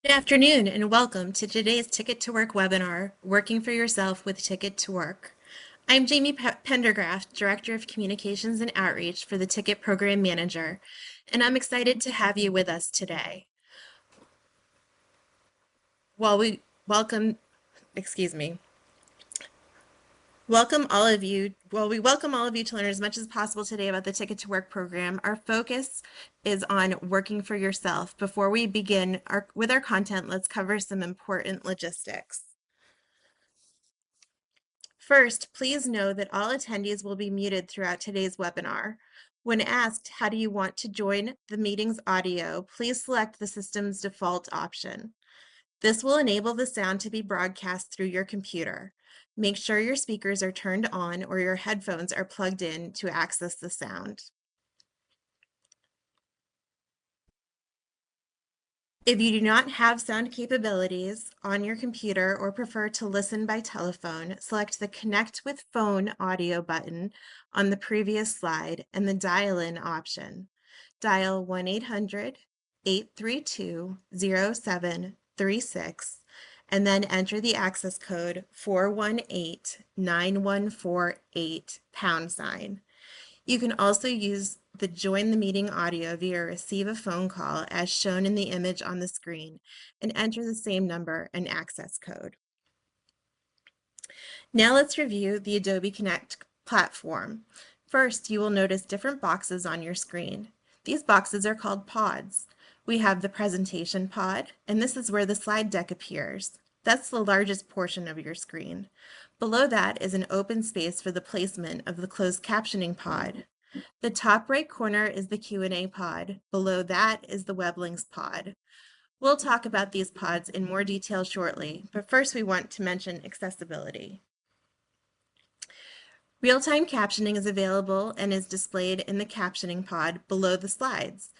Good afternoon and welcome to today's Ticket to Work webinar, Working for Yourself with Ticket to Work. I'm Jamie Pendergraft, Director of Communications and Outreach for the Ticket Program Manager, and I'm excited to have you with us today. While we welcome, excuse me, welcome all of you. Well, we welcome all of you to learn as much as possible today about the Ticket to Work program. Our focus is on working for yourself. Before we begin with our content, let's cover some important logistics. First, please know that all attendees will be muted throughout today's webinar. When asked, how do you want to join the meeting's audio, please select the system's default option. This will enable the sound to be broadcast through your computer. Make sure your speakers are turned on or your headphones are plugged in to access the sound. If you do not have sound capabilities on your computer or prefer to listen by telephone, select the Connect with Phone audio button on the previous slide and the dial-in option. Dial 1-800-832-0736 and then enter the access code 418-9148 #. You can also use the Join the Meeting audio via Receive a Phone Call as shown in the image on the screen and enter the same number and access code. Now let's review the Adobe Connect platform. First, you will notice different boxes on your screen. These boxes are called pods. We have the presentation pod, and this is where the slide deck appears. That's the largest portion of your screen. Below that is an open space for the placement of the closed captioning pod. The top right corner is the Q&A pod. Below that is the web links pod. We'll talk about these pods in more detail shortly, but first we want to mention accessibility. Real-time captioning is available and is displayed in the captioning pod below the slides.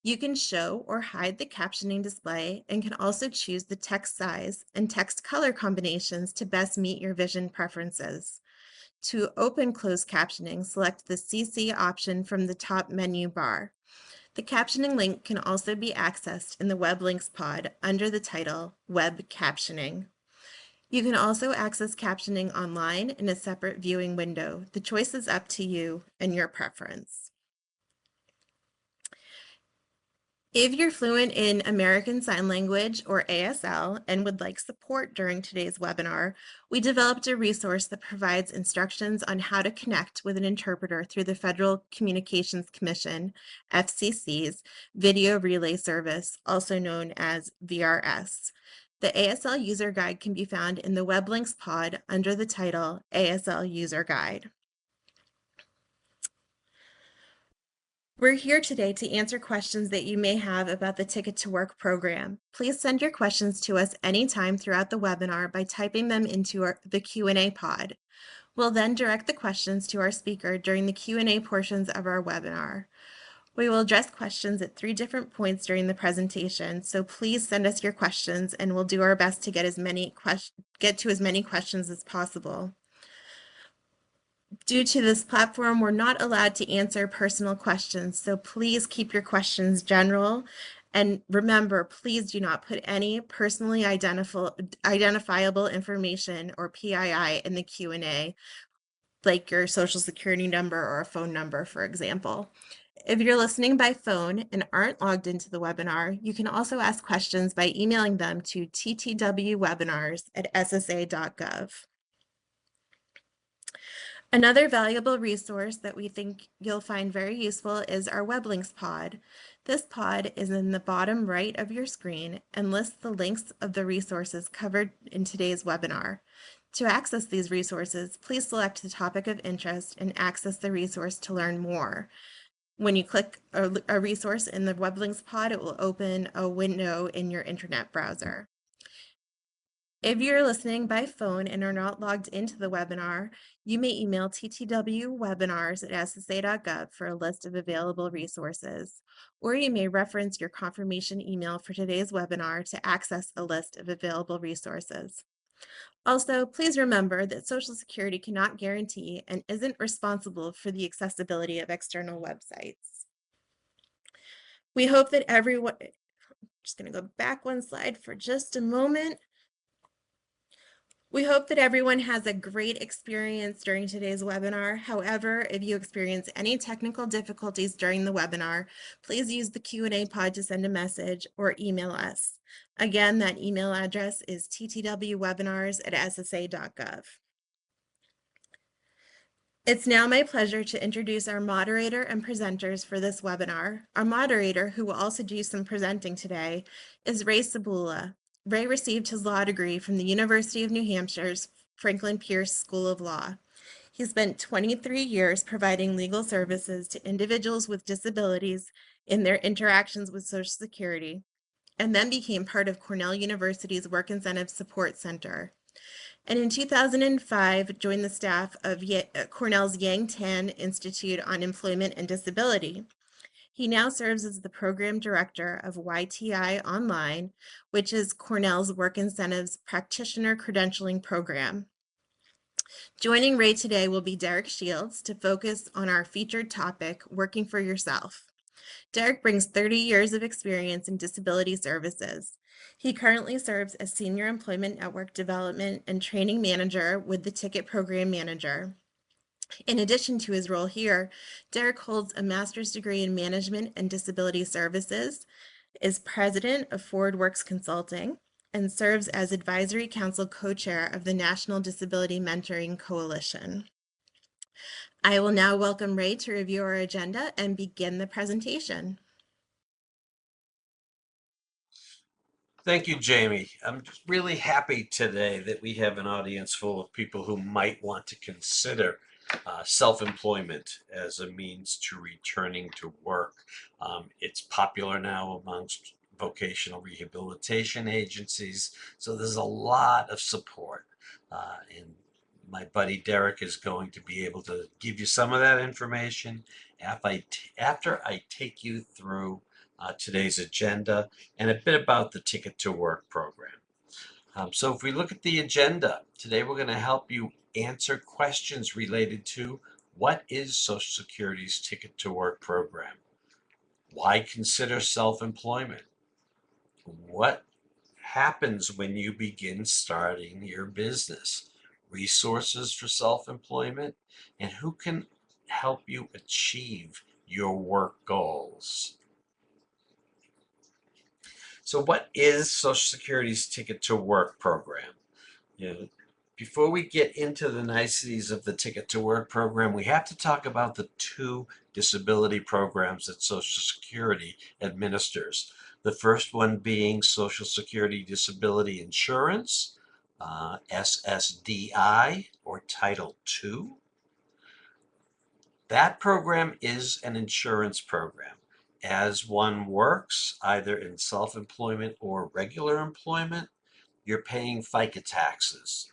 You can show or hide the captioning display and can also choose the text size and text color combinations to best meet your vision preferences. To open closed captioning, select the CC option from the top menu bar. The captioning link can also be accessed in the Web Links pod under the title Web Captioning. You can also access captioning online in a separate viewing window. The choice is up to you and your preference. If you're fluent in American Sign Language or ASL and would like support during today's webinar, we developed a resource that provides instructions on how to connect with an interpreter through the Federal Communications Commission, FCC's Video Relay Service, also known as VRS. The ASL User Guide can be found in the Web Links pod under the title ASL User Guide. We're here today to answer questions that you may have about the Ticket to Work program. Please send your questions to us anytime throughout the webinar by typing them into the Q&A pod. We'll then direct the questions to our speaker during the Q&A portions of our webinar. We will address questions at 3 different points during the presentation, so please send us your questions and we'll do our best to get to as many questions as possible. Due to this platform, we're not allowed to answer personal questions, so please keep your questions general. And remember, please do not put any personally identifiable information or PII in the Q&A, like your social security number or a phone number, for example. If you're listening by phone and aren't logged into the webinar, you can also ask questions by emailing them to ttwwebinars@ssa.gov. Another valuable resource that we think you'll find very useful is our web links pod. This pod is in the bottom right of your screen and lists the links of the resources covered in today's webinar. To access these resources, please select the topic of interest and access the resource to learn more. When you click a resource in the web links pod, it will open a window in your internet browser. If you're listening by phone and are not logged into the webinar, you may email ttwwebinars@ssa.gov for a list of available resources, or you may reference your confirmation email for today's webinar to access a list of available resources. Also, please remember that Social Security cannot guarantee and isn't responsible for the accessibility of external websites. We hope that everyone Just going to go back one slide for just a moment. We hope that everyone has a great experience during today's webinar. However, if you experience any technical difficulties during the webinar, please use the Q&A pod to send a message or email us. Again, that email address is ttwwebinars@ssa.gov. It's now my pleasure to introduce our moderator and presenters for this webinar. Our moderator, who will also do some presenting today, is Ray Cebula. Ray received his law degree from the University of New Hampshire's Franklin Pierce School of Law. He spent 23 years providing legal services to individuals with disabilities in their interactions with Social Security, and then became part of Cornell University's Work Incentive Support Center. And in 2005, joined the staff of Cornell's Yang Tan Institute on Employment and Disability. He now serves as the program director of YTI Online, which is Cornell's Work Incentives Practitioner Credentialing Program. Joining Ray today will be Derek Shields to focus on our featured topic, Working for Yourself. Derek brings 30 years of experience in disability services. He currently serves as Senior Employment Network Development and Training Manager with the Ticket Program Manager. In addition to his role here, Derek holds a master's degree in Management and Disability Services, is president of Forward Works Consulting, and serves as Advisory Council co-chair of the National Disability Mentoring Coalition. I will now welcome Ray to review our agenda and begin the presentation. Thank you, Jamie. I'm really happy today that we have an audience full of people who might want to consider self-employment as a means to returning to work. It's popular now amongst vocational rehabilitation agencies, so there's a lot of support. And my buddy Derek is going to be able to give you some of that information after I take you through today's agenda and a bit about the Ticket to Work program. So if we look at the agenda, today we're going to help you answer questions related to what is Social Security's Ticket to Work program? Why consider self-employment? What happens when you begin starting your business? Resources for self-employment, and who can help you achieve your work goals? So what is Social Security's Ticket to Work program? You know, before we get into the niceties of the Ticket to Work program, we have to talk about the two disability programs that Social Security administers. The first one being Social Security Disability Insurance, SSDI, or Title II. That program is an insurance program. As one works, either in self-employment or regular employment, you're paying FICA taxes.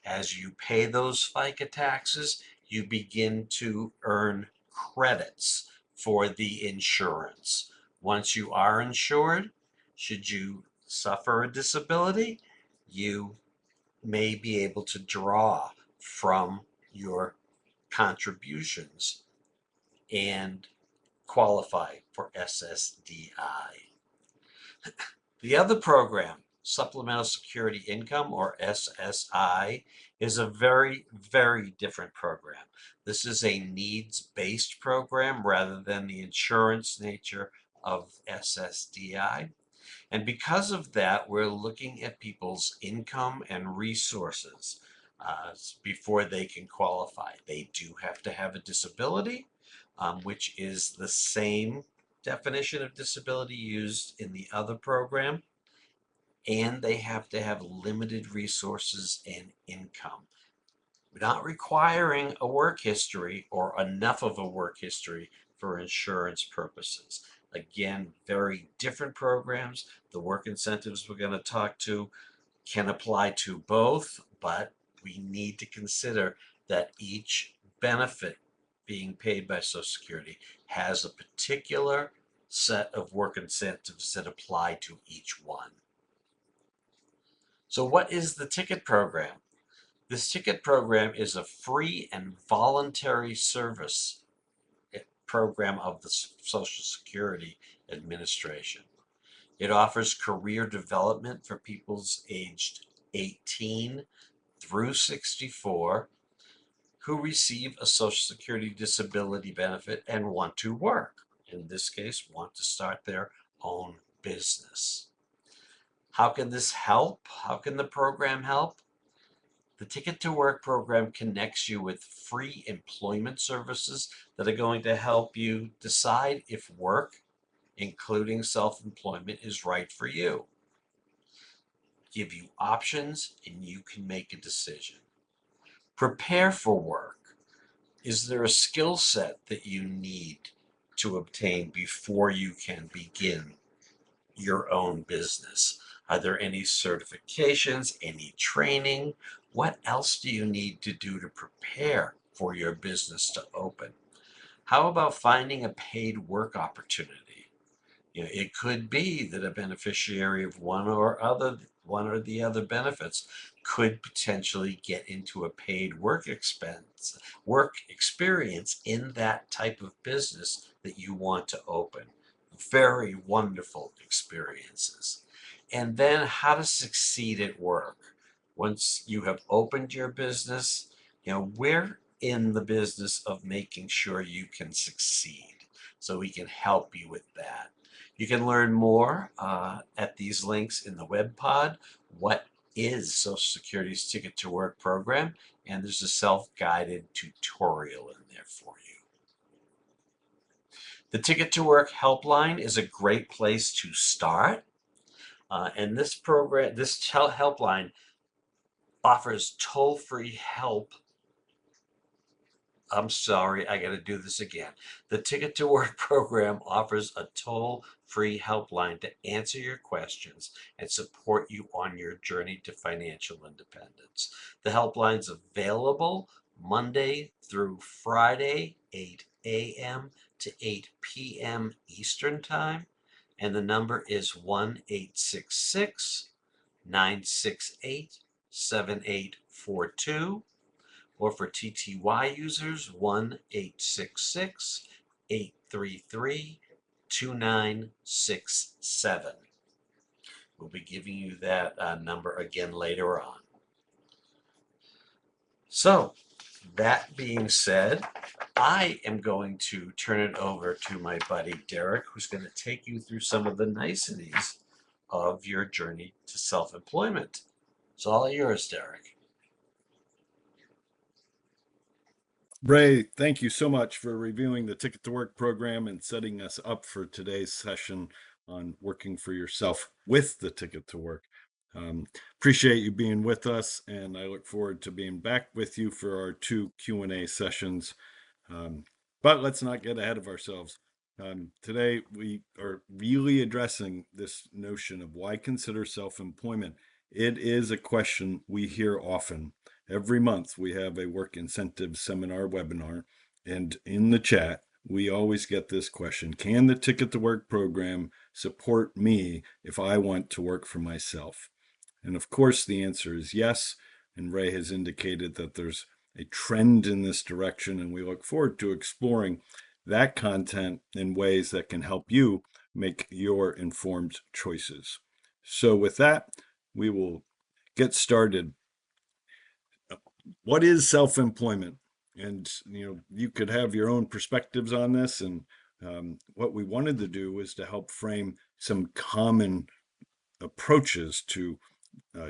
As you pay those FICA taxes, you begin to earn credits for the insurance. Once you are insured, should you suffer a disability, you may be able to draw from your contributions and qualify for SSDI. The other program, Supplemental Security Income, or SSI, is a very, very different program. This is a needs-based program rather than the insurance nature of SSDI. And because of that, we're looking at people's income and resources before they can qualify. They do have to have a disability, which is the same definition of disability used in the other program, and they have to have limited resources and income. Not requiring a work history or enough of a work history for insurance purposes. Again, very different programs. The work incentives we're going to talk to can apply to both, but we need to consider that each benefit being paid by Social Security has a particular set of work incentives that apply to each one. So what is the ticket program? This ticket program is a free and voluntary service program of the Social Security Administration. It offers career development for people's aged 18 through 64 who receive a Social Security disability benefit and want to work. In this case, want to start their own business. How can this help? How can the program help? The Ticket to Work program connects you with free employment services that are going to help you decide if work, including self-employment, is right for you. Give you options and you can make a decision. Prepare for work. Is there a skill set that you need to obtain before you can begin your own business? Are there any certifications, any training? What else do you need to do to prepare for your business to open? How about finding a paid work opportunity? It could be that a beneficiary of one or the other benefits could potentially get into a paid work experience in that type of business that you want to open. Very wonderful experiences. And then how to succeed at work. Once you have opened your business, we're in the business of making sure you can succeed. So we can help you with that. You can learn more at these links in the web pod. What is Social Security's Ticket to Work program? And there's a self-guided tutorial in there for you. The Ticket to Work helpline is a great place to start. And this helpline offers toll-free help. I'm sorry, I got to do this again. The Ticket to Work program offers a toll-free helpline to answer your questions and support you on your journey to financial independence. The helpline's available Monday through Friday, 8 a.m. to 8 p.m. Eastern Time, and the number is 1-866-968-7842. Or for TTY users, 1-866-833-2967. We'll be giving you that number again later on. So, that being said, I am going to turn it over to my buddy Derek, who's going to take you through some of the niceties of your journey to self-employment. It's all yours, Derek. Ray, thank you so much for reviewing the Ticket to Work program and setting us up for today's session on working for yourself with the Ticket to Work. Appreciate you being with us, and I look forward to being back with you for our 2 Q&A sessions. But let's not get ahead of ourselves. Today, we are really addressing this notion of why consider self-employment. It is a question we hear often. Every month we have a work incentive seminar webinar, and in the chat, we always get this question: can the Ticket to Work program support me if I want to work for myself? And of course, the answer is yes. And Ray has indicated that there's a trend in this direction, and we look forward to exploring that content in ways that can help you make your informed choices. So with that, we will get started. What is self-employment? And you could have your own perspectives on this. And what we wanted to do was to help frame some common approaches to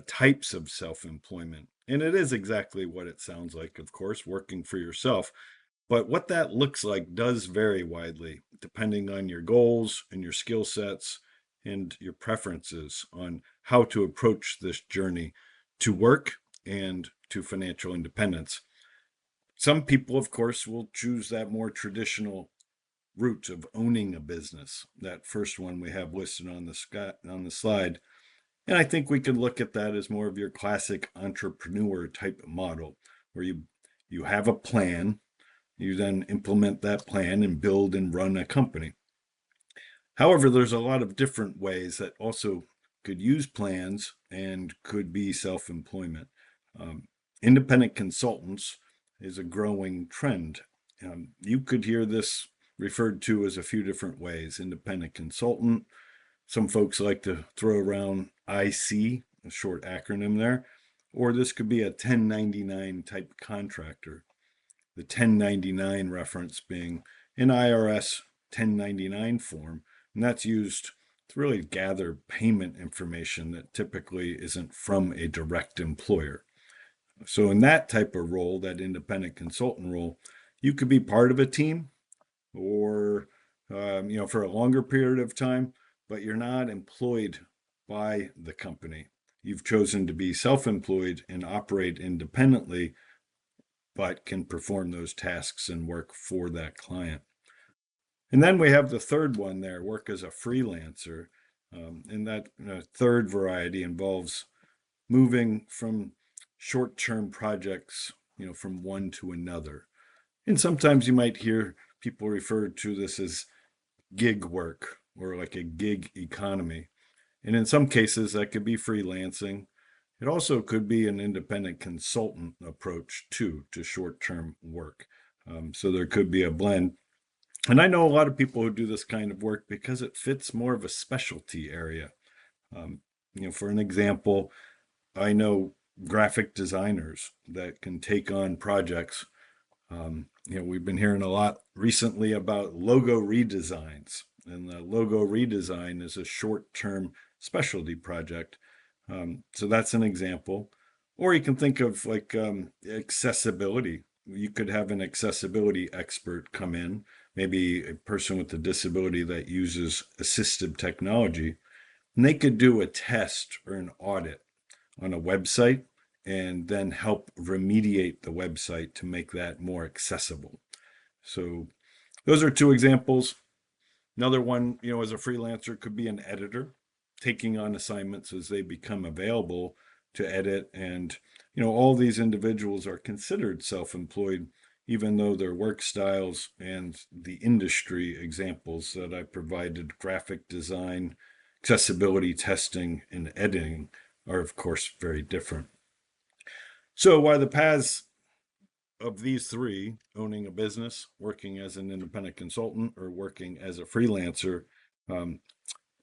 types of self-employment. And it is exactly what it sounds like, of course, working for yourself. But what that looks like does vary widely, depending on your goals and your skill sets and your preferences on how to approach this journey to work and to financial independence. Some people, of course, will choose that more traditional route of owning a business, that first one we have listed on the slide. And I think we could look at that as more of your classic entrepreneur type model, where you have a plan, you then implement that plan and build and run a company. However, there's a lot of different ways that also could use plans and could be self-employment. Independent consultants is a growing trend. You could hear this referred to as a few different ways: independent consultant, Some folks like to throw around IC, a short acronym there, or this could be a 1099 type contractor. The 1099 reference being an IRS 1099 form, and that's used to really gather payment information that typically isn't from a direct employer. So in that type of role, that independent consultant role, you could be part of a team or for a longer period of time, but you're not employed by the company. You've chosen to be self-employed and operate independently, but can perform those tasks and work for that client. And then we have the third one there, work as a freelancer. And that third variety involves moving from short-term projects, from one to another. And sometimes you might hear people refer to this as gig work or like a gig economy. And in some cases, that could be freelancing. It also could be an independent consultant approach too to short-term work. So there could be a blend. And I know a lot of people who do this kind of work because it fits more of a specialty area. For an example, I know graphic designers that can take on projects. We've been hearing a lot recently about logo redesigns, and the logo redesign is a short-term specialty project. So that's an example. Or you can think of like accessibility. You could have an accessibility expert come in, maybe a person with a disability that uses assistive technology, and they could do a test or an audit on a website and then help remediate the website to make that more accessible. So those are two examples. Another one, as a freelancer could be an editor, taking on assignments as they become available to edit. And, all these individuals are considered self-employed, even though their work styles and the industry examples that I provided, graphic design, accessibility testing, and editing, are of course very different. So while the paths of these three, owning a business, working as an independent consultant, or working as a freelancer,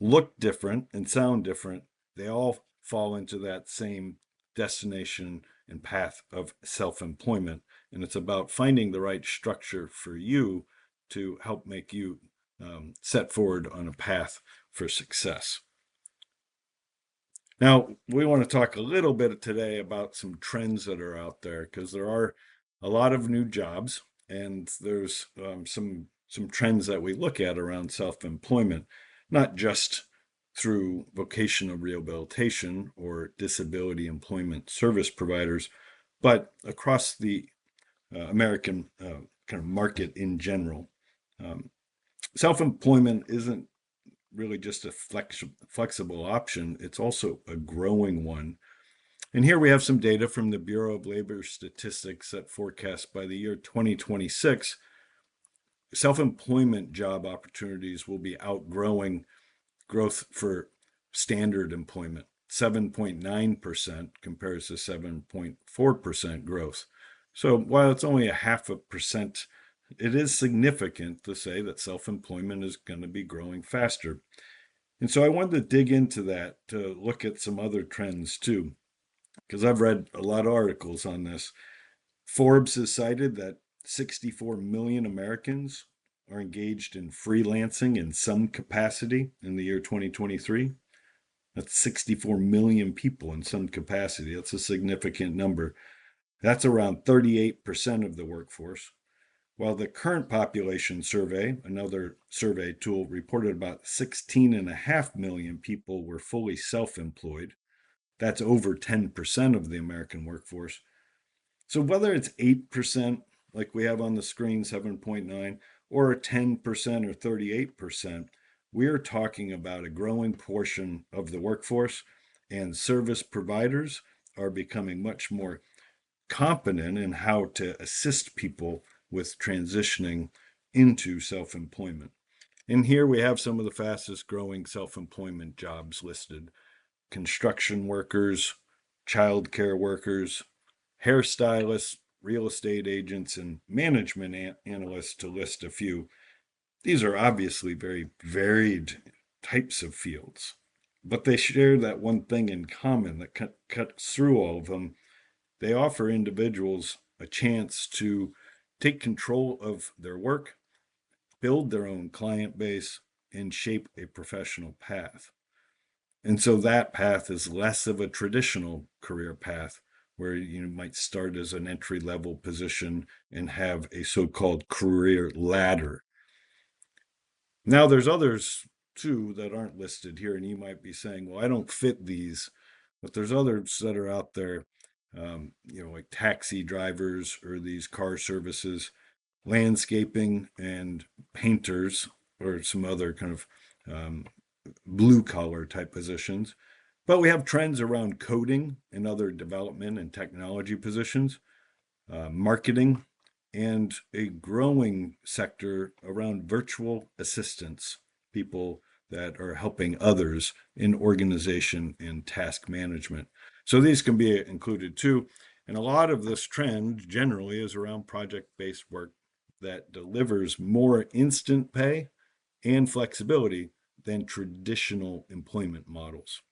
look different and sound different, they all fall into that same destination and path of self-employment. And it's about finding the right structure for you to help make you set forward on a path for success. Now, we want to talk a little bit today about some trends that are out there, because there are a lot of new jobs, and there's some trends that we look at around self-employment, not just through vocational rehabilitation or disability employment service providers, but across the American kind of market in general. Self-employment isn't really just a flexible option, it's also a growing one. And here we have some data from the Bureau of Labor Statistics that forecast by the year 2026, self-employment job opportunities will be outgrowing growth for standard employment. 7.9% compares to 7.4% growth. So while it's only 0.5%, it is significant to say that self-employment is going to be growing faster. And so I wanted to dig into that to look at some other trends too, because I've read a lot of articles on this. Forbes has cited that 64 million Americans are engaged in freelancing in some capacity in the year 2023. That's 64 million people in some capacity. That's a significant number. That's around 38% of the workforce. While the current population survey, another survey tool, reported about 16.5 million people were fully self-employed. That's over 10% of the American workforce. So whether it's 8%, like we have on the screen, 7.9, or 10% or 38%, we are talking about a growing portion of the workforce, and service providers are becoming much more competent in how to assist people with transitioning into self-employment. And here we have some of the fastest growing self-employment jobs listed: construction workers, childcare workers, hairstylists, real estate agents, and management analysts, to list a few. These are obviously very varied types of fields, but they share that one thing in common that cuts through all of them. They offer individuals a chance to take control of their work, build their own client base, and shape a professional path. And so that path is less of a traditional career path where you might start as an entry level position and have a so-called career ladder. Now there's others too that aren't listed here, and you might be saying, well, I don't fit these, but there's others that are out there, like taxi drivers or these car services, landscaping and painters, or some other kind of blue collar type positions. But we have trends around coding and other development and technology positions, marketing, and a growing sector around virtual assistants, people that are helping others in organization and task management. So these can be included too. And a lot of this trend generally is around project-based work that delivers more instant pay and flexibility than traditional employment models.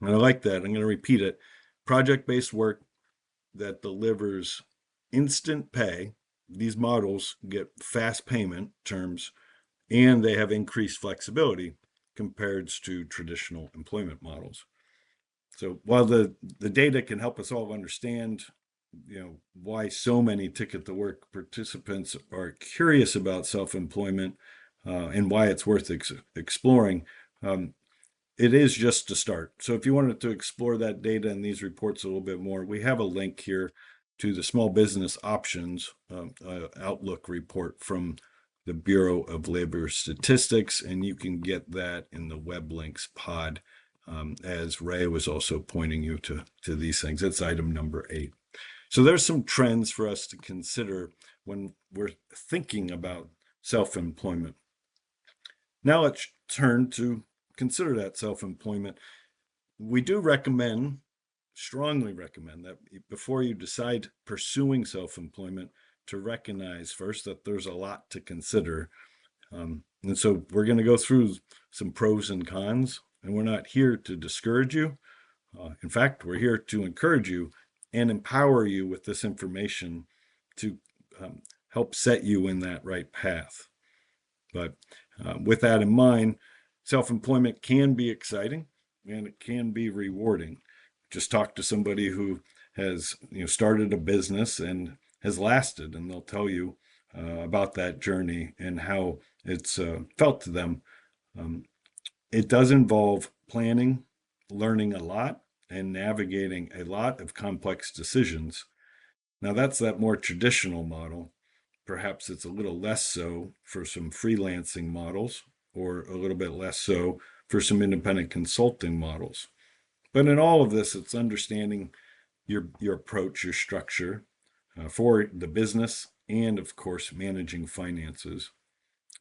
And I like that. I'm going to repeat it. Project-based work that delivers instant pay. These models get fast payment terms, and they have increased flexibility compared to traditional employment models. So while the data can help us all understand, why so many Ticket to Work participants are curious about self-employment and why it's worth exploring, it is just a start. So if you wanted to explore that data and these reports a little bit more, we have a link here to the Small Business Options Outlook report from the Bureau of Labor Statistics, and you can get that in the web links pod, as Ray was also pointing you to these things. It's item number 8. So there's some trends for us to consider when we're thinking about self-employment. Now let's turn to consider that self-employment. We do strongly recommend that before you decide pursuing self-employment, to recognize first that there's a lot to consider. And so we're going to go through some pros and cons, and we're not here to discourage you. In fact, we're here to encourage you and empower you with this information to help set you in that right path. But with that in mind, self-employment can be exciting and it can be rewarding. Just talk to somebody who has started a business and has lasted, and they'll tell you about that journey and how it's felt to them. It does involve planning, learning a lot, and navigating a lot of complex decisions. Now that's that more traditional model. Perhaps it's a little less so for some freelancing models, or a little bit less so for some independent consulting models. But in all of this, it's understanding your approach, your structure for the business, and of course, managing finances,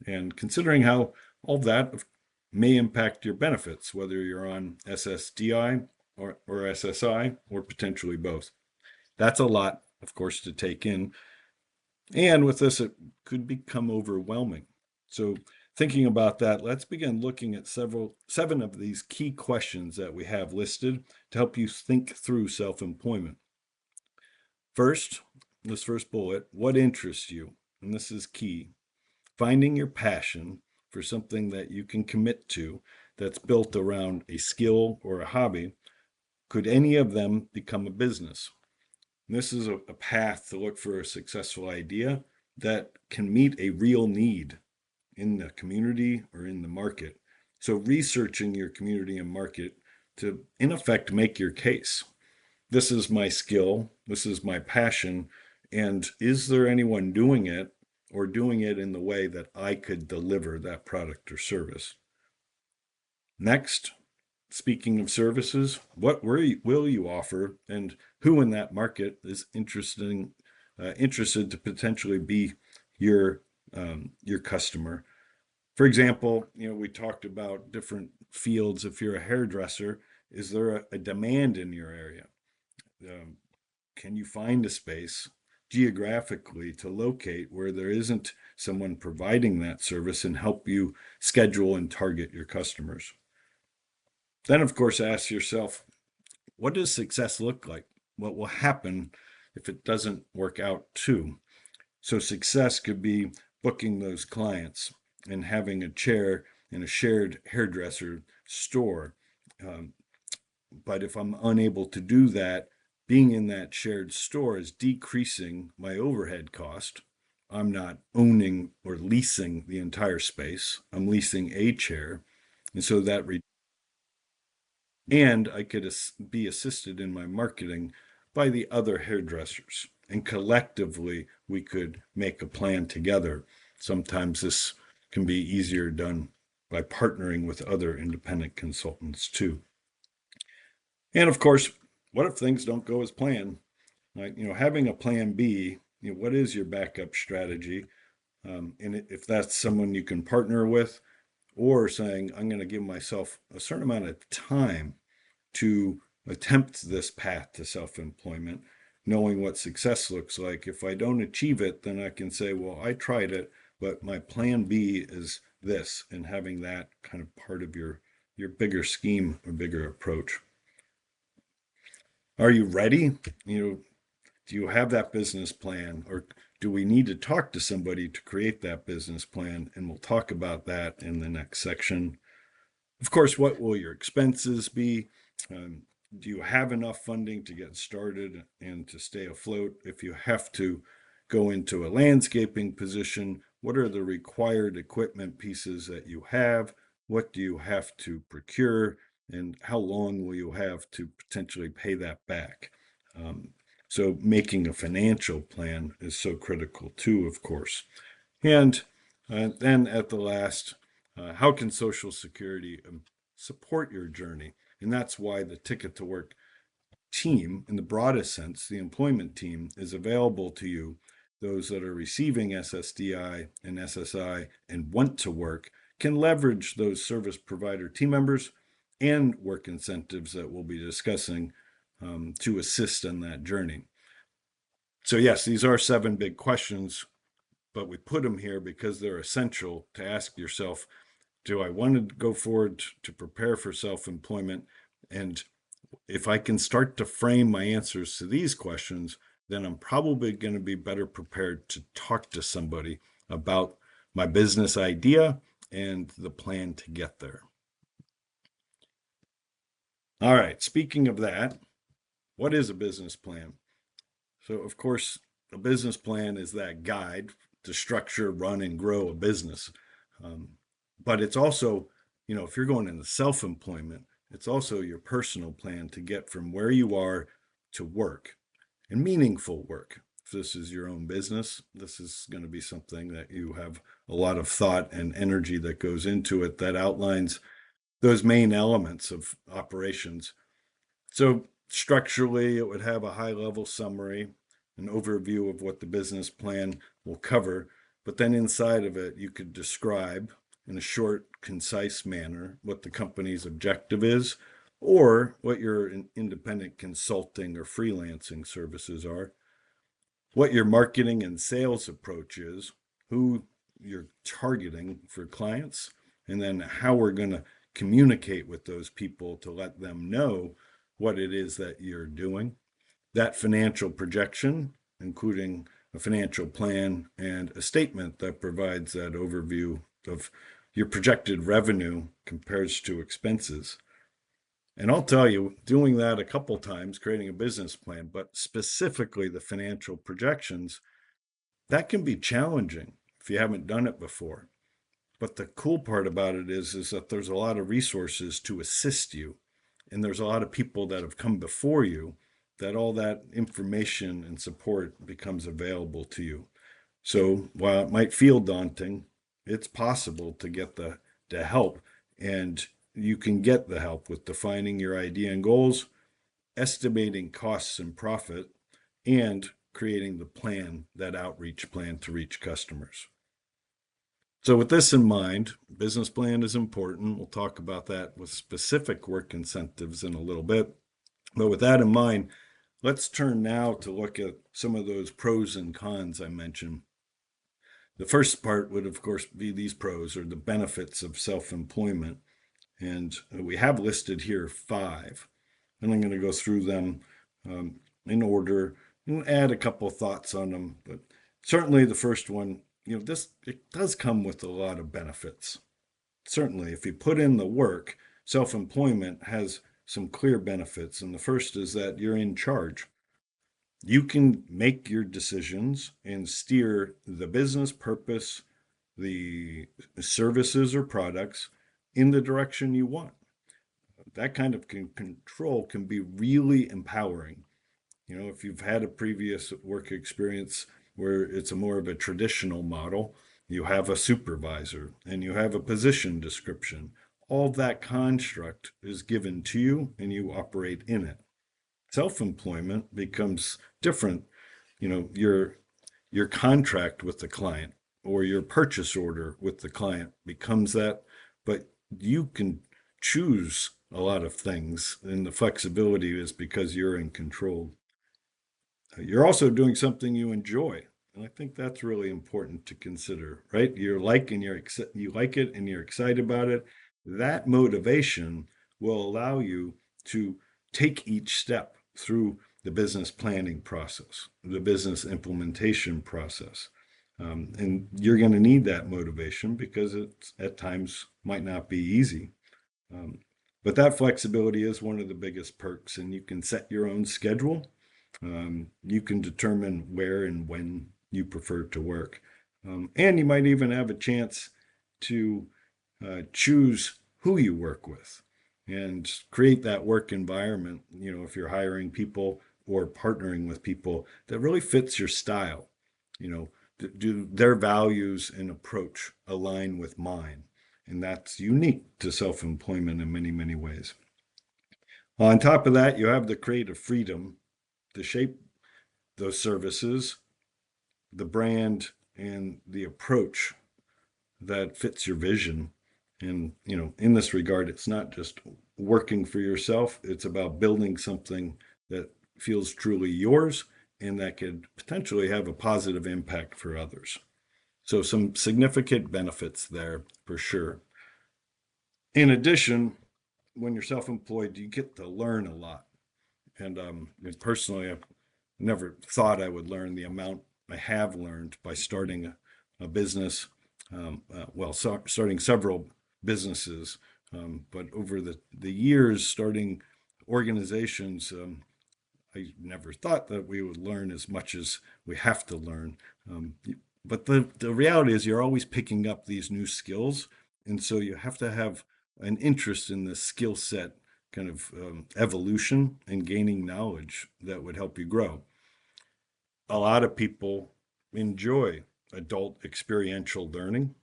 and considering how all that may impact your benefits, whether you're on SSDI or SSI, or potentially both. That's a lot, of course, to take in. And with this, it could become overwhelming. So thinking about that, let's begin looking at 7 of these key questions that we have listed to help you think through self-employment. First, this first bullet, what interests you? And this is key. Finding your passion for something that you can commit to that's built around a skill or a hobby. Could any of them become a business? And this is a path to look for a successful idea that can meet a real need in the community or in the market. So researching your community and market to, in effect, make your case. This is my skill, this is my passion, and is there anyone doing it or doing it in the way that I could deliver that product or service? Next, speaking of services, what will you offer, and who in that market is interested to potentially be your customer? For example, we talked about different fields. If you're a hairdresser, is there a demand in your area? Can you find a space geographically to locate where there isn't someone providing that service and help you schedule and target your customers. Then, of course, ask yourself, what does success look like? What will happen if it doesn't work out too? So success could be booking those clients and having a chair in a shared hairdresser store. But if I'm unable to do that, being in that shared store is decreasing my overhead cost. I'm not owning or leasing the entire space. I'm leasing a chair. And so that and I could be assisted in my marketing by the other hairdressers. And collectively, we could make a plan together. Sometimes this can be easier done by partnering with other independent consultants too. And of course, what if things don't go as planned? Like, having a plan B, what is your backup strategy? And if that's someone you can partner with, or saying, I'm going to give myself a certain amount of time to attempt this path to self-employment, knowing what success looks like. If I don't achieve it, then I can say, well, I tried it, but my plan B is this, and having that kind of part of your bigger scheme or bigger approach. Are you ready? Do you have that business plan, or do we need to talk to somebody to create that business plan? And we'll talk about that in the next section. Of course, what will your expenses be? Do you have enough funding to get started and to stay afloat? If you have to go into a landscaping position, what are the required equipment pieces that you have? What do you have to procure? And how long will you have to potentially pay that back? So making a financial plan is so critical too, of course. And then at the last, how can Social Security support your journey? And that's why the Ticket to Work team, in the broadest sense, the employment team, is available to you. Those that are receiving SSDI and SSI and want to work can leverage those service provider team members and work incentives that we'll be discussing to assist in that journey. So yes, these are 7 big questions, but we put them here because they're essential to ask yourself, do I want to go forward to prepare for self-employment? And if I can start to frame my answers to these questions, then I'm probably going to be better prepared to talk to somebody about my business idea and the plan to get there. All right, speaking of that, what is a business plan? So, of course, a business plan is that guide to structure, run, and grow a business. But it's also, if you're going into self-employment, it's also your personal plan to get from where you are to work, and meaningful work. If this is your own business, this is going to be something that you have a lot of thought and energy that goes into it that outlines those main elements of operations. So structurally, it would have a high-level summary, an overview of what the business plan will cover, but then inside of it, you could describe in a short, concise manner what the company's objective is, or what your independent consulting or freelancing services are, what your marketing and sales approach is, who you're targeting for clients, and then how we're going to communicate with those people to let them know what it is that you're doing. That financial projection, including a financial plan and a statement that provides that overview of your projected revenue compares to expenses. And I'll tell you, doing that a couple times, creating a business plan, but specifically the financial projections, that can be challenging if you haven't done it before. But the cool part about it is that there's a lot of resources to assist you. And there's a lot of people that have come before you that all that information and support becomes available to you. So while it might feel daunting, it's possible to get the help, and you can get the help with defining your idea and goals, estimating costs and profit, and creating the plan, that outreach plan to reach customers. So with this in mind, business plan is important. We'll talk about that with specific work incentives in a little bit. But with that in mind, let's turn now to look at some of those pros and cons I mentioned. The first part would, of course, be these pros or the benefits of self-employment. And we have listed here 5. And I'm going to go through them in order and add a couple of thoughts on them. But certainly the first one, it does come with a lot of benefits. Certainly, if you put in the work, self-employment has some clear benefits. And the first is that you're in charge. You can make your decisions and steer the business purpose, the services or products in the direction you want. That kind of control can be really empowering. If you've had a previous work experience where it's a more of a traditional model, you have a supervisor and you have a position description. All that construct is given to you and you operate in it. Self-employment becomes different. Your contract with the client or your purchase order with the client becomes that, but you can choose a lot of things, and the flexibility is because you're in control. You're also doing something you enjoy, and I think that's really important to consider, right? You like it and you're excited about it. That motivation will allow you to take each step through the business planning process, the business implementation process. And you're going to need that motivation because it at times might not be easy. Um, but that flexibility is one of the biggest perks, and you can set your own schedule. You can determine where and when you prefer to work. And you might even have a chance to choose who you work with and create that work environment, if you're hiring people or partnering with people that really fits your style. Do their values and approach align with mine? And that's unique to self-employment in many, many ways. On top of that, you have the creative freedom to shape those services, the brand, and the approach that fits your vision. And, in this regard, it's not just working for yourself, it's about building something that feels truly yours and that could potentially have a positive impact for others. So some significant benefits there for sure. In addition, when you're self-employed, you get to learn a lot. And personally, I've never thought I would learn the amount I have learned by starting a business. Starting several businesses, but over the years, starting organizations, I never thought that we would learn as much as we have to learn. But the reality is you're always picking up these new skills. And so you have to have an interest in the skill set kind of evolution and gaining knowledge that would help you grow. A lot of people enjoy adult experiential learning,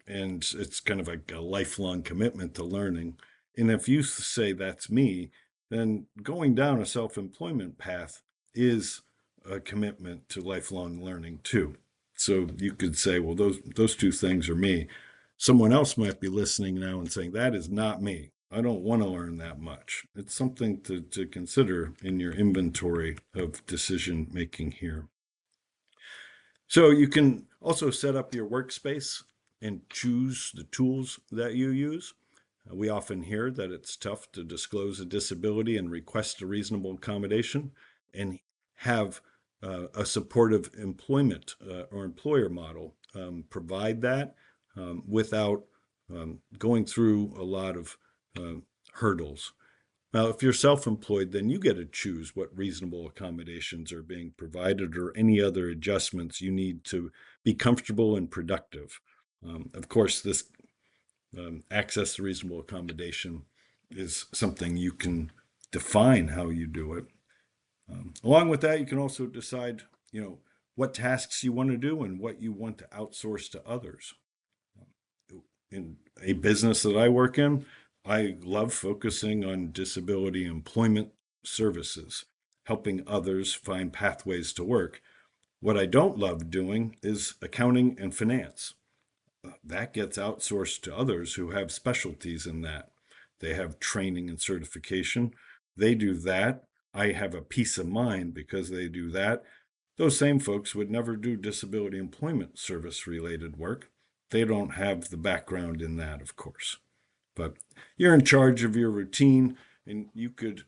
and it's kind of like a lifelong commitment to learning. And if you say that's me, then going down a self-employment path is a commitment to lifelong learning too. So you could say, well, those two things are me. Someone else might be listening now and saying, that is not me. I don't want to learn that much. It's something to consider in your inventory of decision making here. So you can also set up your workspace and choose the tools that you use. We often hear that it's tough to disclose a disability and request a reasonable accommodation and have a supportive employment or employer model provide that without going through a lot of hurdles. Now, if you're self-employed, then you get to choose what reasonable accommodations are being provided or any other adjustments you need to be comfortable and productive. Of course, this access to reasonable accommodation is something you can define how you do it. Along with that, you can also decide, what tasks you want to do and what you want to outsource to others. In a business that I work in, I love focusing on disability employment services, helping others find pathways to work. What I don't love doing is accounting and finance. That gets outsourced to others who have specialties in that. They have training and certification. They do that. I have a peace of mind because they do that. Those same folks would never do disability employment service related work. They don't have the background in that, of course. But you're in charge of your routine, and you could,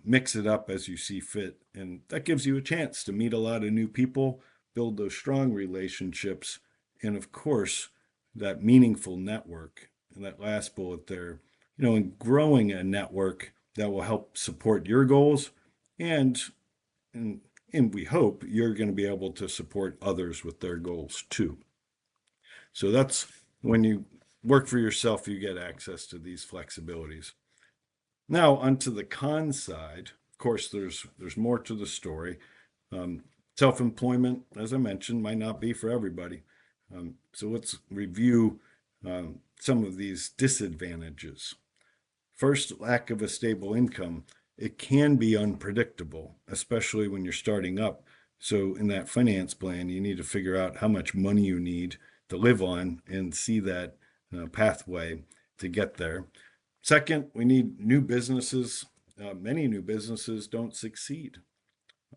mix it up as you see fit. And that gives you a chance to meet a lot of new people, build those strong relationships, and of course, that meaningful network. And that last bullet there, in growing a network that will help support your goals, and and and we hope you're going to be able to support others with their goals too. So that's when you work for yourself, you get access to these flexibilities. Now, onto the con side. Of course, there's more to the story. Self-employment, as I mentioned, might not be for everybody. So let's review some of these disadvantages. First, lack of a stable income. It can be unpredictable, especially when you're starting up. So in that finance plan, you need to figure out how much money you need to live on and see that pathway to get there. Second, we need new businesses. Many new businesses don't succeed.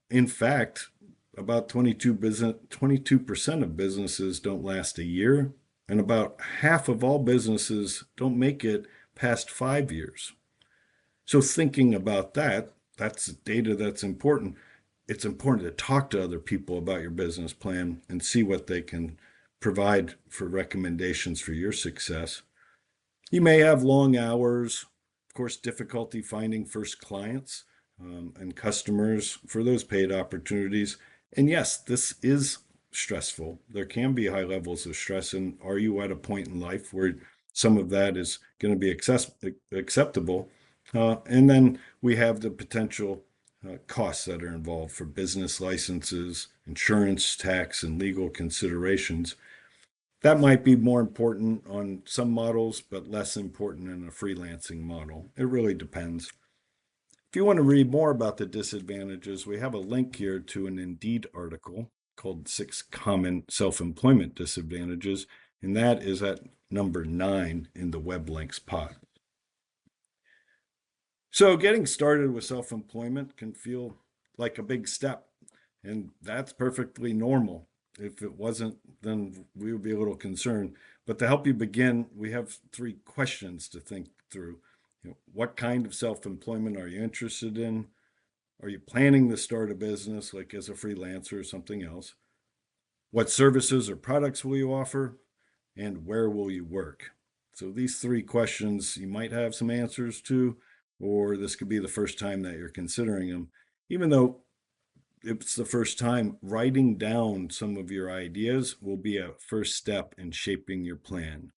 In fact, about 22% of businesses don't last a year, and about half of all businesses don't make it past 5 years. So thinking about that, that's data that's important. It's important to talk to other people about your business plan and see what they can provide for recommendations for your success. You may have long hours, of course, difficulty finding first clients and customers for those paid opportunities. And yes, this is stressful. There can be high levels of stress. And are you at a point in life where some of that is going to be acceptable? And then we have the potential costs that are involved for business licenses, insurance, tax, and legal considerations. That might be more important on some models, but less important in a freelancing model. It really depends. If you want to read more about the disadvantages, we have a link here to an Indeed article called 6 Common Self-Employment Disadvantages, and that is at number 9 in the web links pod. So getting started with self-employment can feel like a big step, and that's perfectly normal. If it wasn't, then we would be a little concerned. But to help you begin, we have 3 questions to think through. What kind of self-employment are you interested in? Are you planning to start a business, like as a freelancer or something else? What services or products will you offer? And where will you work? So these 3 questions you might have some answers to, or this could be the first time that you're considering them. Even though it's the first time, writing down some of your ideas will be a first step in shaping your plan.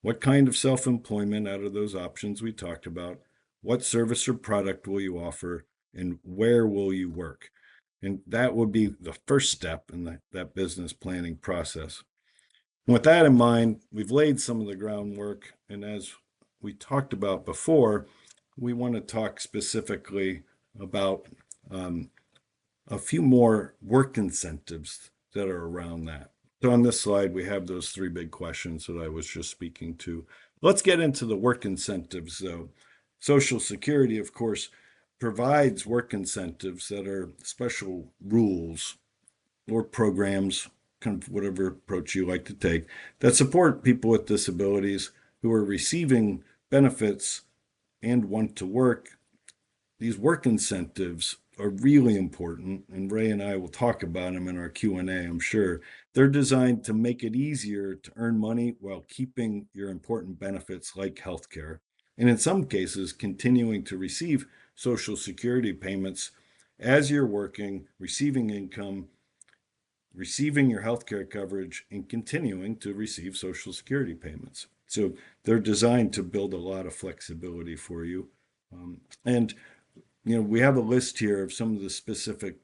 What kind of self-employment out of those options we talked about? What service or product will you offer? And where will you work? And that would be the first step in that business planning process. And with that in mind, we've laid some of the groundwork. And as we talked about before, we want to talk specifically about a few more work incentives that are around that. So on this slide, we have those 3 big questions that I was just speaking to. Let's get into the work incentives, though. Social Security, of course, provides work incentives that are special rules or programs, kind of whatever approach you like to take, that support people with disabilities who are receiving benefits and want to work. These work incentives are really important, and Ray and I will talk about them in our Q&A, I'm sure. They're designed to make it easier to earn money while keeping your important benefits like healthcare, and in some cases, continuing to receive Social Security payments as you're working, receiving income, receiving your healthcare coverage, and continuing to receive Social Security payments. So they're designed to build a lot of flexibility for you. And we have a list here of some of the specific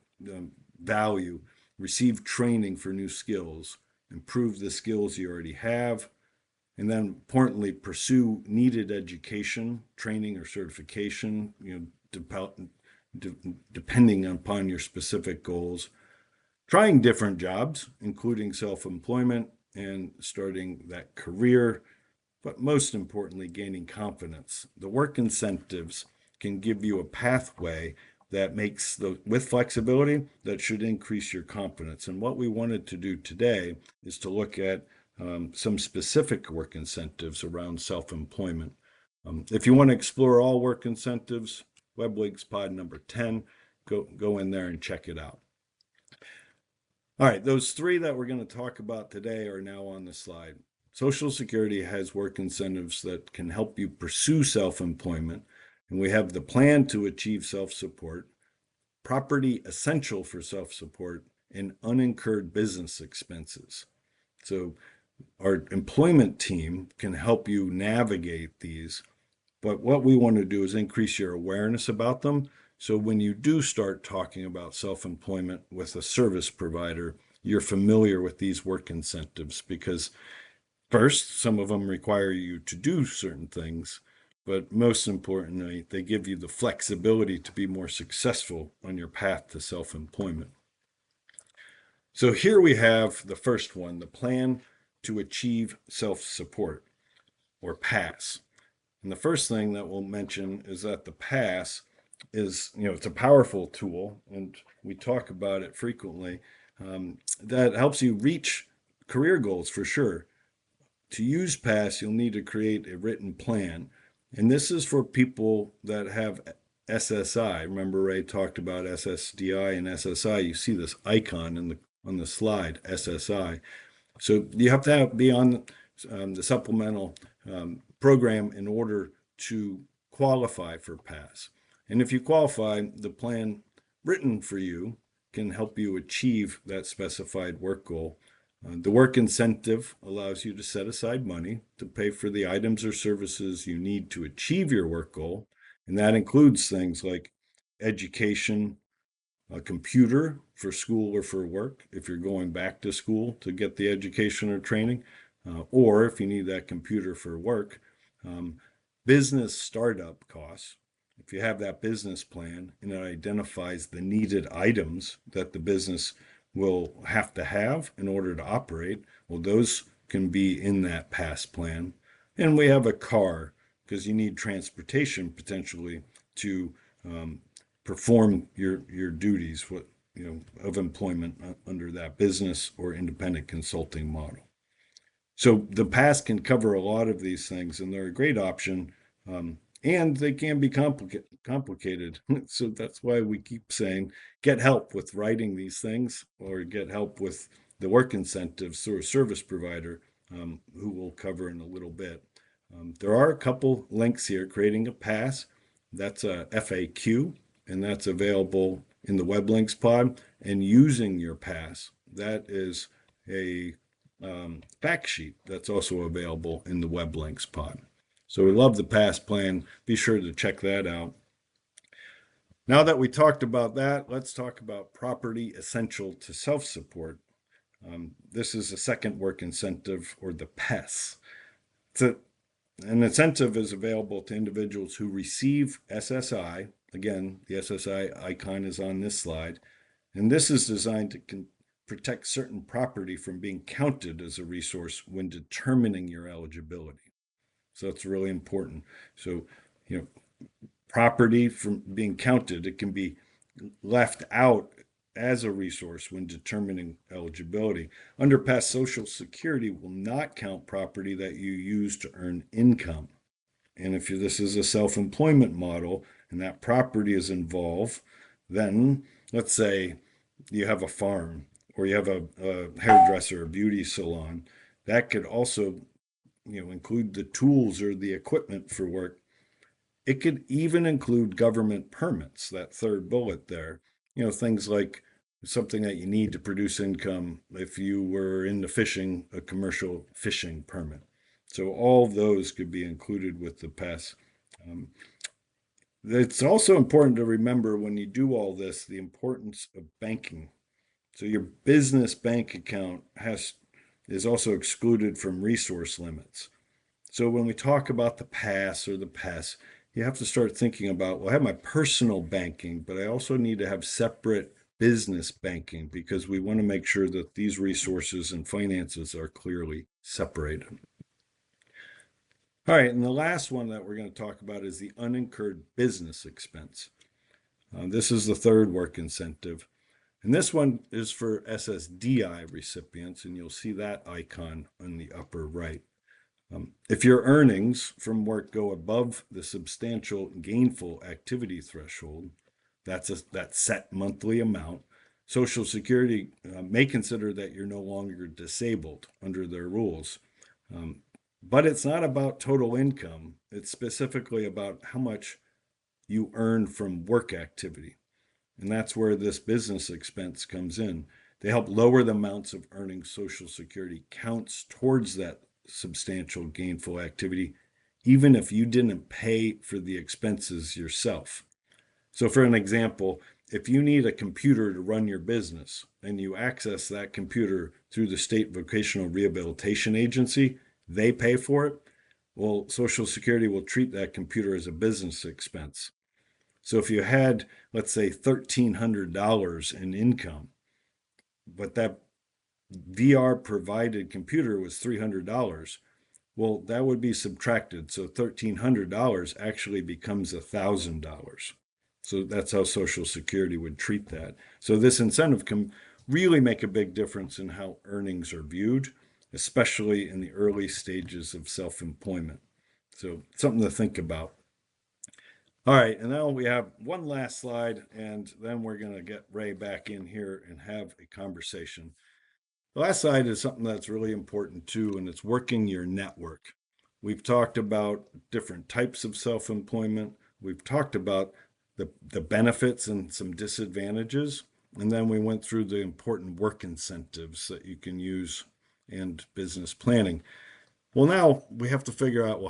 value. Receive training for new skills, improve the skills you already have, and then importantly, pursue needed education, training, or certification, depending upon your specific goals. Trying different jobs, including self-employment and starting that career, but most importantly, gaining confidence. The work incentives can give you a pathway that makes with flexibility, that should increase your confidence. And what we wanted to do today is to look at some specific work incentives around self-employment. If you want to explore all work incentives, WebLinks Pod number 10, go in there and check it out. All right, those three that we're going to talk about today are now on the slide. Social Security has work incentives that can help you pursue self-employment, and we have the plan to achieve self-support, property essential for self-support, and unincurred business expenses. So our employment team can help you navigate these, but what we want to do is increase your awareness about them. So when you do start talking about self-employment with a service provider, you're familiar with these work incentives, because first, some of them require you to do certain things, but most importantly, they give you the flexibility to be more successful on your path to self-employment. So here we have the first one, the plan to achieve self-support, or PASS. And the first thing that we'll mention is that the PASS is, it's a powerful tool, and we talk about it frequently, that helps you reach career goals for sure. To use PASS, you'll need to create a written plan. And this is for people that have SSI. Remember, Ray talked about SSDI and SSI. You see this icon on the slide, SSI. So you have to be on the supplemental program in order to qualify for PASS. And if you qualify, the plan written for you can help you achieve that specified work goal. The work incentive allows you to set aside money to pay for the items or services you need to achieve your work goal. And that includes things like education, a computer for school or for work, if you're going back to school to get the education or training, or if you need that computer for work, business startup costs. If you have that business plan and it identifies the needed items that the business will have to have in order to operate, well, those can be in that PASS plan. And we have a car, because you need transportation potentially to perform your duties of employment under that business or independent consulting model. So the PASS can cover a lot of these things, and they're a great option, and they can be complicated. So that's why we keep saying, get help with writing these things, or get help with the work incentives through a service provider, who we'll cover in a little bit. There are a couple links here. Creating a PASS, that's a FAQ, and that's available in the web links pod. And using your PASS, that is a fact sheet that's also available in the web links pod. So we love the PASS plan. Be sure to check that out. Now that we talked about that, let's talk about property essential to self-support. This is a second work incentive, or the PES. An incentive is available to individuals who receive SSI. Again, the SSI icon is on this slide. And this is designed to protect certain property from being counted as a resource when determining your eligibility. So that's really important. So, property from being counted, it can be left out as a resource when determining eligibility. Under PASS, Social Security will not count property that you use to earn income. And if this is a self-employment model and that property is involved, then let's say you have a farm, or you have a hairdresser, a beauty salon, that could also include the tools or the equipment for work. It could even include government permits, that third bullet there, things like something that you need to produce income if you were into fishing, a commercial fishing permit. So all of those could be included with the PASS. It's also important to remember, when you do all this, the importance of banking. So your business bank account is also excluded from resource limits. So when we talk about the PASS or the PES, you have to start thinking about, well, I have my personal banking, but I also need to have separate business banking, because we want to make sure that these resources and finances are clearly separated. All right, and the last one that we're going to talk about is the unincurred business expense. This is the third work incentive. And this one is for SSDI recipients, and you'll see that icon on the upper right. If your earnings from work go above the substantial gainful activity threshold, that's that set monthly amount, Social Security may consider that you're no longer disabled under their rules. Um, but it's not about total income. It's specifically about how much you earn from work activity. And that's where this business expense comes in. They help lower the amounts of earning Social Security counts towards that substantial gainful activity, even if you didn't pay for the expenses yourself. So, for an example, if you need a computer to run your business and you access that computer through the state vocational rehabilitation agency, they pay for it. Well, Social Security will treat that computer as a business expense. So if you had, let's say, $1,300 in income, but that VR provided computer was $300, well, that would be subtracted. So $1,300 actually becomes $1,000. So that's how Social Security would treat that. So this incentive can really make a big difference in how earnings are viewed, especially in the early stages of self-employment. So something to think about. All right, and now we have one last slide, and then we're going to get Ray back in here and have a conversation. The last slide is something that's really important too, and it's working your network. We've talked about different types of self-employment. We've talked about the benefits and some disadvantages, and then we went through the important work incentives that you can use and business planning. Well, now we have to figure out, well,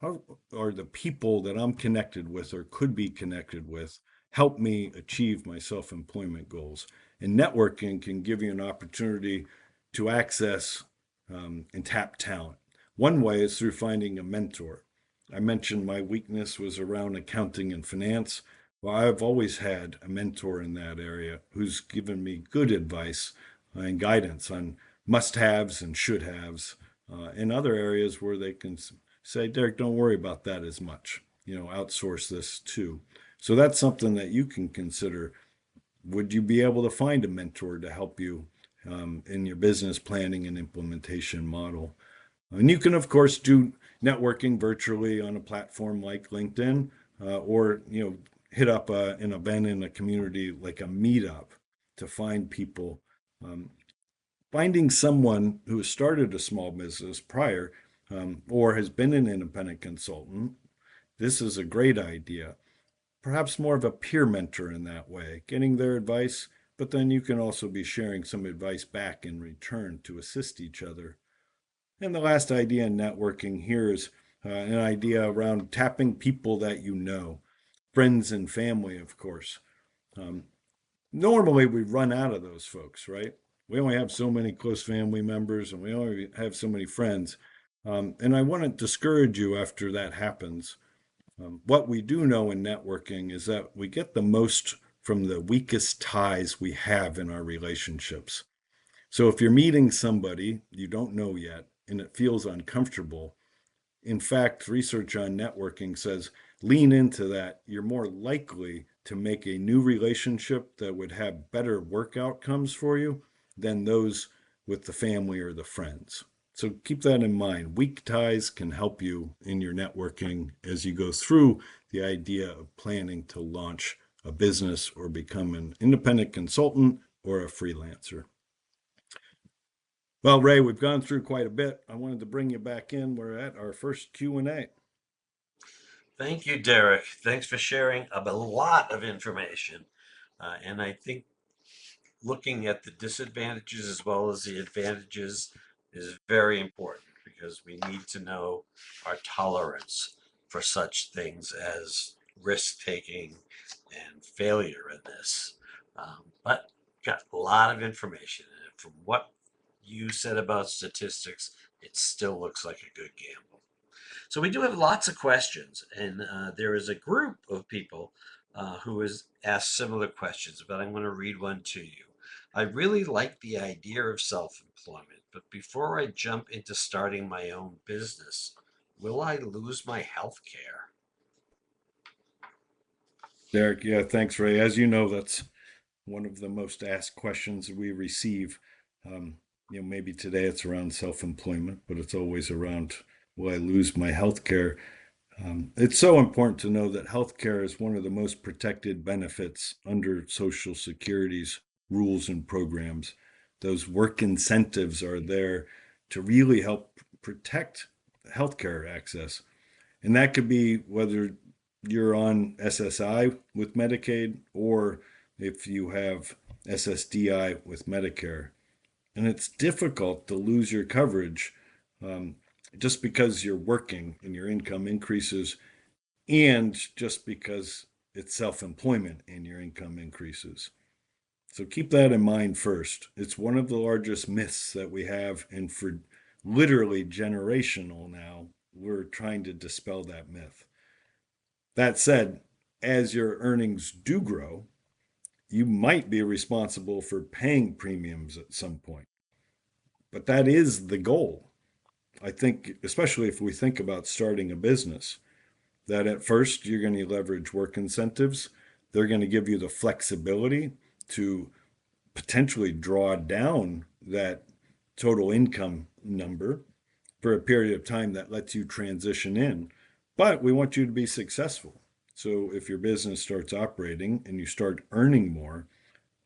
how are the people that I'm connected with or could be connected with help me achieve my self-employment goals? And networking can give you an opportunity to access and tap talent. One way is through finding a mentor. I mentioned my weakness was around accounting and finance. Well, I've always had a mentor in that area who's given me good advice and guidance on must-haves and should-haves in other areas where they can say, Derek, don't worry about that as much. Outsource this too. So that's something that you can consider. Would you be able to find a mentor to help you in your business planning and implementation model? And you can, of course, do networking virtually on a platform like LinkedIn, or hit up an event in a community like a meetup to find people. Finding someone who has started a small business prior, or has been an independent consultant, this is a great idea. Perhaps more of a peer mentor in that way, getting their advice, but then you can also be sharing some advice back in return to assist each other. And the last idea in networking here is an idea around tapping people that you know, friends and family, of course. Um, Normally, we run out of those folks, right? We only have so many close family members and we only have so many friends. And I wouldn't discourage you after that happens. What we do know in networking is that we get the most from the weakest ties we have in our relationships. So if you're meeting somebody you don't know yet and it feels uncomfortable, in fact, research on networking says lean into that. You're more likely to make a new relationship that would have better work outcomes for you than those with the family or the friends. So keep that in mind. Weak ties can help you in your networking as you go through the idea of planning to launch a business or become an independent consultant or a freelancer. Well, Ray, we've gone through quite a bit. I wanted to bring you back in. We're at our first Q&A. Thank you, Derek. Thanks for sharing a lot of information. And I think looking at the disadvantages as well as the advantages is very important because we need to know our tolerance for such things as risk taking and failure in this. But got a lot of information, and from what you said about statistics, it still looks like a good gamble. So we do have lots of questions, and there is a group of people who has asked similar questions, but I'm going to read one to you. I really like the idea of self-employment, but before I jump into starting my own business, will I lose my health care? Derek, yeah, thanks, Ray. As you know, that's one of the most asked questions we receive. Um, maybe today it's around self-employment, but it's always around, will I lose my health care? It's so important to know that healthcare is one of the most protected benefits under Social Security's rules and programs. Those work incentives are there to really help protect healthcare access. And that could be whether you're on SSI with Medicaid or if you have SSDI with Medicare. And it's difficult to lose your coverage um, just because you're working and your income increases, and just because it's self employment and your income increases. So keep that in mind first. It's one of the largest myths that we have, and for literally generational now, we're trying to dispel that myth. That said, as your earnings do grow, you might be responsible for paying premiums at some point. But that is the goal. I think, especially if we think about starting a business, that at first you're going to leverage work incentives. They're going to give you the flexibility to potentially draw down that total income number for a period of time that lets you transition in. But we want you to be successful. So if your business starts operating and you start earning more,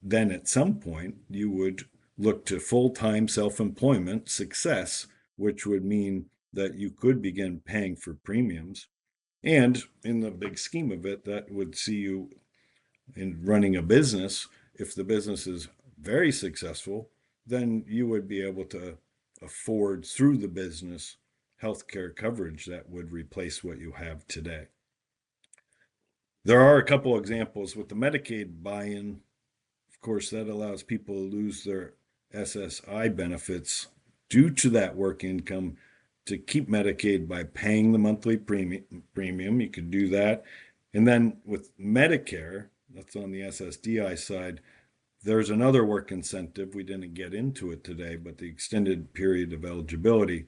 then at some point you would look to full-time self-employment success, which would mean that you could begin paying for premiums. And in the big scheme of it, that would see you in running a business. If the business is very successful, then you would be able to afford through the business healthcare coverage that would replace what you have today. There are a couple examples with the Medicaid buy-in. Of course, that allows people to lose their SSI benefits due to that work income to keep Medicaid by paying the monthly premium. You could do that. And then with Medicare, that's on the SSDI side, there's another work incentive. We didn't get into it today, but the extended period of eligibility.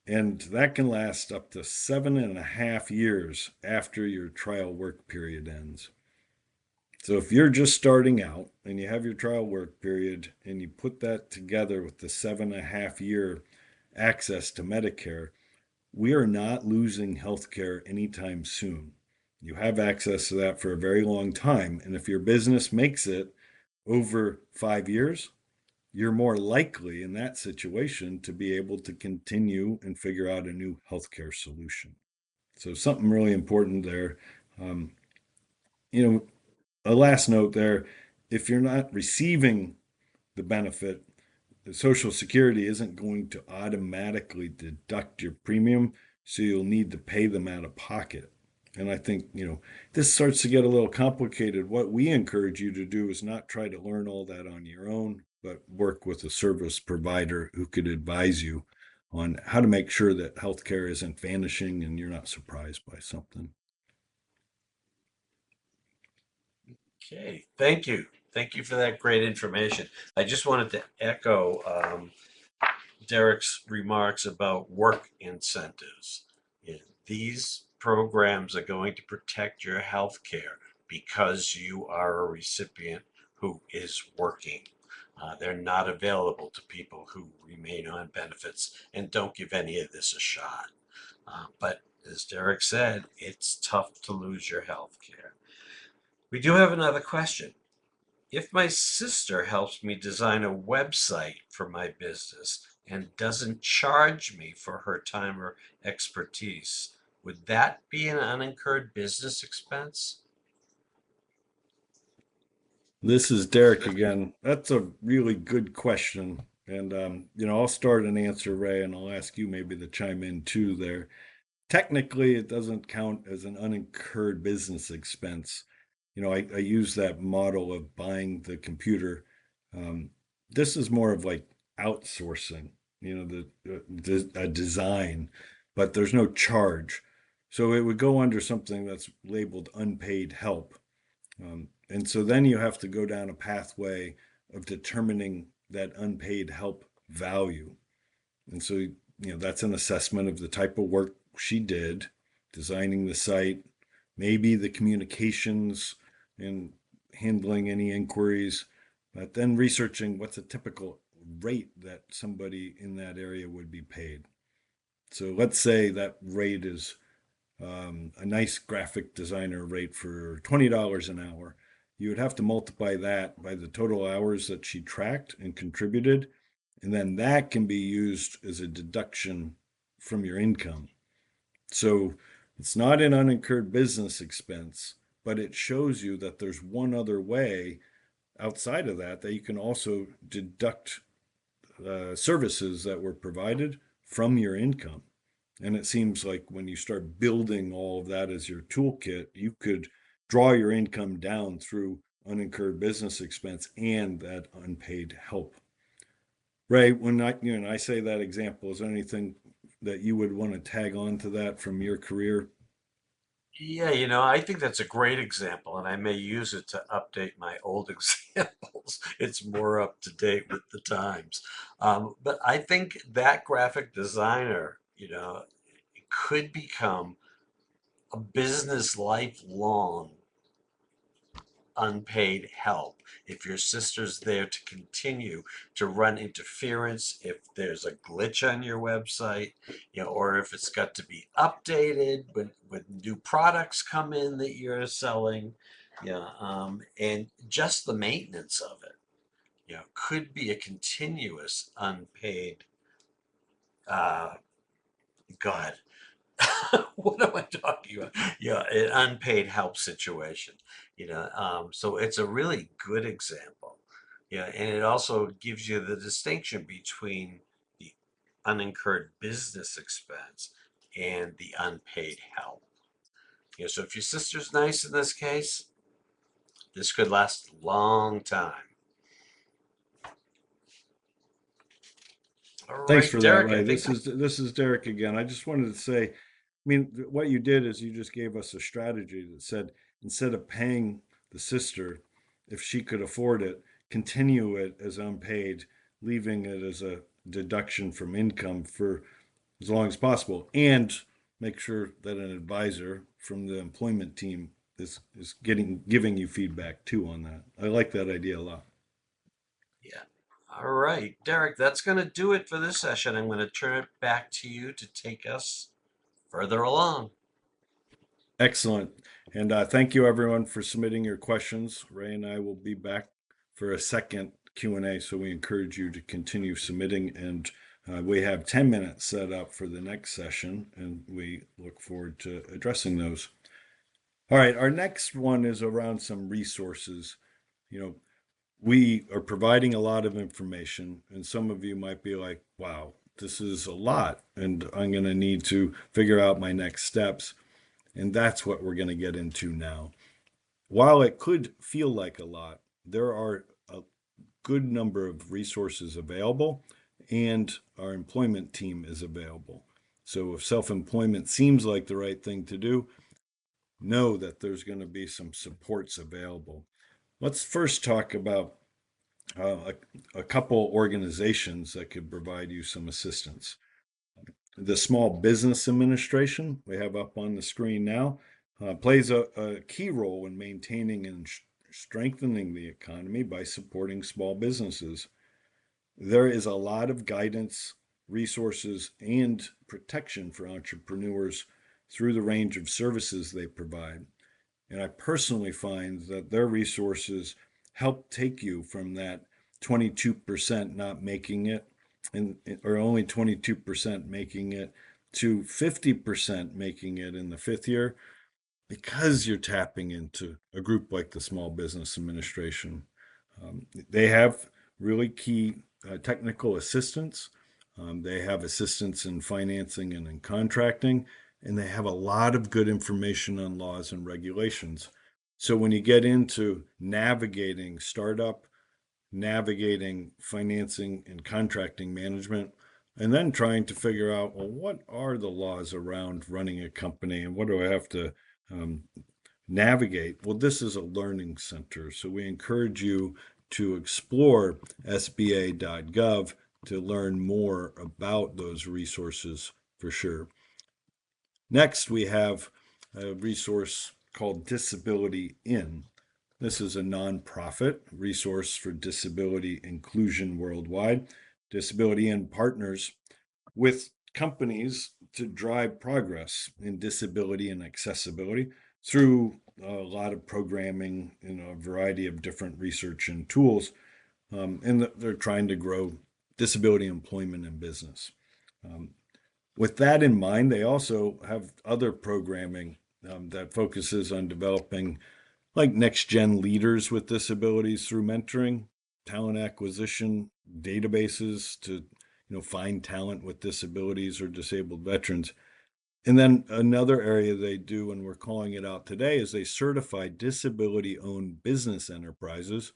And that can last up to 7.5 years after your trial work period ends. So if you're just starting out and you have your trial work period and you put that together with the 7.5 year access to Medicare, we are not losing healthcare anytime soon. You have access to that for a very long time. And if your business makes it over 5 years, you're more likely in that situation to be able to continue and figure out a new healthcare solution. So something really important there. Um, you know, a last note there, if you're not receiving the benefit, the Social Security isn't going to automatically deduct your premium, so you'll need to pay them out of pocket. And I think, this starts to get a little complicated. What we encourage you to do is not try to learn all that on your own, but work with a service provider who could advise you on how to make sure that healthcare isn't vanishing and you're not surprised by something. Okay, thank you. Thank you for that great information. I just wanted to echo Derek's remarks about work incentives. Yeah, these programs are going to protect your health care because you are a recipient who is working. They're not available to people who remain on benefits and don't give any of this a shot. But as Derek said, it's tough to lose your health care. We do have another question. If my sister helps me design a website for my business and doesn't charge me for her time or expertise, would that be an unincurred business expense? This is Derek again. That's a really good question. And, I'll start an answer, Ray, and I'll ask you maybe to chime in too there. Technically, it doesn't count as an unincurred business expense. I use that model of buying the computer. Um, this is more of like outsourcing, a design, but there's no charge. So it would go under something that's labeled unpaid help. And so then you have to go down a pathway of determining that unpaid help value. And so, that's an assessment of the type of work she did, designing the site, maybe the communications and handling any inquiries, but then researching what's a typical rate that somebody in that area would be paid. So let's say that rate is a nice graphic designer rate for $20 an hour. You would have to multiply that by the total hours that she tracked and contributed, and then that can be used as a deduction from your income. So it's not an unincurred business expense, but it shows you that there's one other way outside of that that you can also deduct services that were provided from your income. And it seems like when you start building all of that as your toolkit, you could draw your income down through unincurred business expense and that unpaid help. Ray, when I say that example, is there anything that you would want to tag on to that from your career? Yeah, I think that's a great example, and I may use it to update my old examples. It's more up to date with the times. But I think that graphic designer, could become a business lifelong unpaid help. If your sister's there to continue to run interference, if there's a glitch on your website, or if it's got to be updated when new products come in that you're selling, and just the maintenance of it, could be a continuous unpaid, uh, God, what am I talking about? Yeah, an unpaid help situation. So it's a really good example. Yeah, and it also gives you the distinction between the unincurred business expense and the unpaid help. So if your sister's nice in this case, this could last a long time. All Thanks right, for that, Derek, I Ray. think. This is Derek again. I just wanted to say, I mean, what you did is you just gave us a strategy that said instead of paying the sister, if she could afford it, continue it as unpaid, leaving it as a deduction from income for as long as possible, and make sure that an advisor from the employment team is giving you feedback too on that. I like that idea a lot. Yeah. All right, Derek, that's going to do it for this session. I'm going to turn it back to you to take us further along. Excellent. And thank you everyone for submitting your questions. Ray and I will be back for a second Q&A, so we encourage you to continue submitting. And we have 10 minutes set up for the next session, and we look forward to addressing those. All right, our next one is around some resources. You know, we are providing a lot of information, and some of you might be like, wow, this is a lot, and I'm going to need to figure out my next steps. And that's what we're going to get into now. While it could feel like a lot, there are a good number of resources available, and our employment team is available. So if self-employment seems like the right thing to do, know that there's going to be some supports available. Let's first talk about a couple organizations that could provide you some assistance. The Small Business Administration, we have up on the screen now, plays a key role in maintaining and strengthening the economy by supporting small businesses. There is a lot of guidance, resources, and protection for entrepreneurs through the range of services they provide. And I personally find that their resources help take you from that 22% not making it, or only 22% making it, to 50% making it in the fifth year, because you're tapping into a group like the Small Business Administration. They have really key technical assistance. They have assistance in financing and in contracting, and they have a lot of good information on laws and regulations. So when you get into navigating startup, navigating financing and contracting management, and then trying to figure out, well, what are the laws around running a company and what do I have to um, navigate? Well, this is a learning center. So we encourage you to explore sba.gov to learn more about those resources for sure. Next, we have a resource called Disability In. This is a nonprofit resource for disability inclusion worldwide. Disability In partners with companies to drive progress in disability and accessibility through a lot of programming and a variety of different research and tools. And they're trying to grow disability employment and business. With that in mind, they also have other programming that focuses on developing like next gen leaders with disabilities through mentoring, talent acquisition, databases to find talent with disabilities or disabled veterans. And then another area they do, and we're calling it out today, is they certify disability owned business enterprises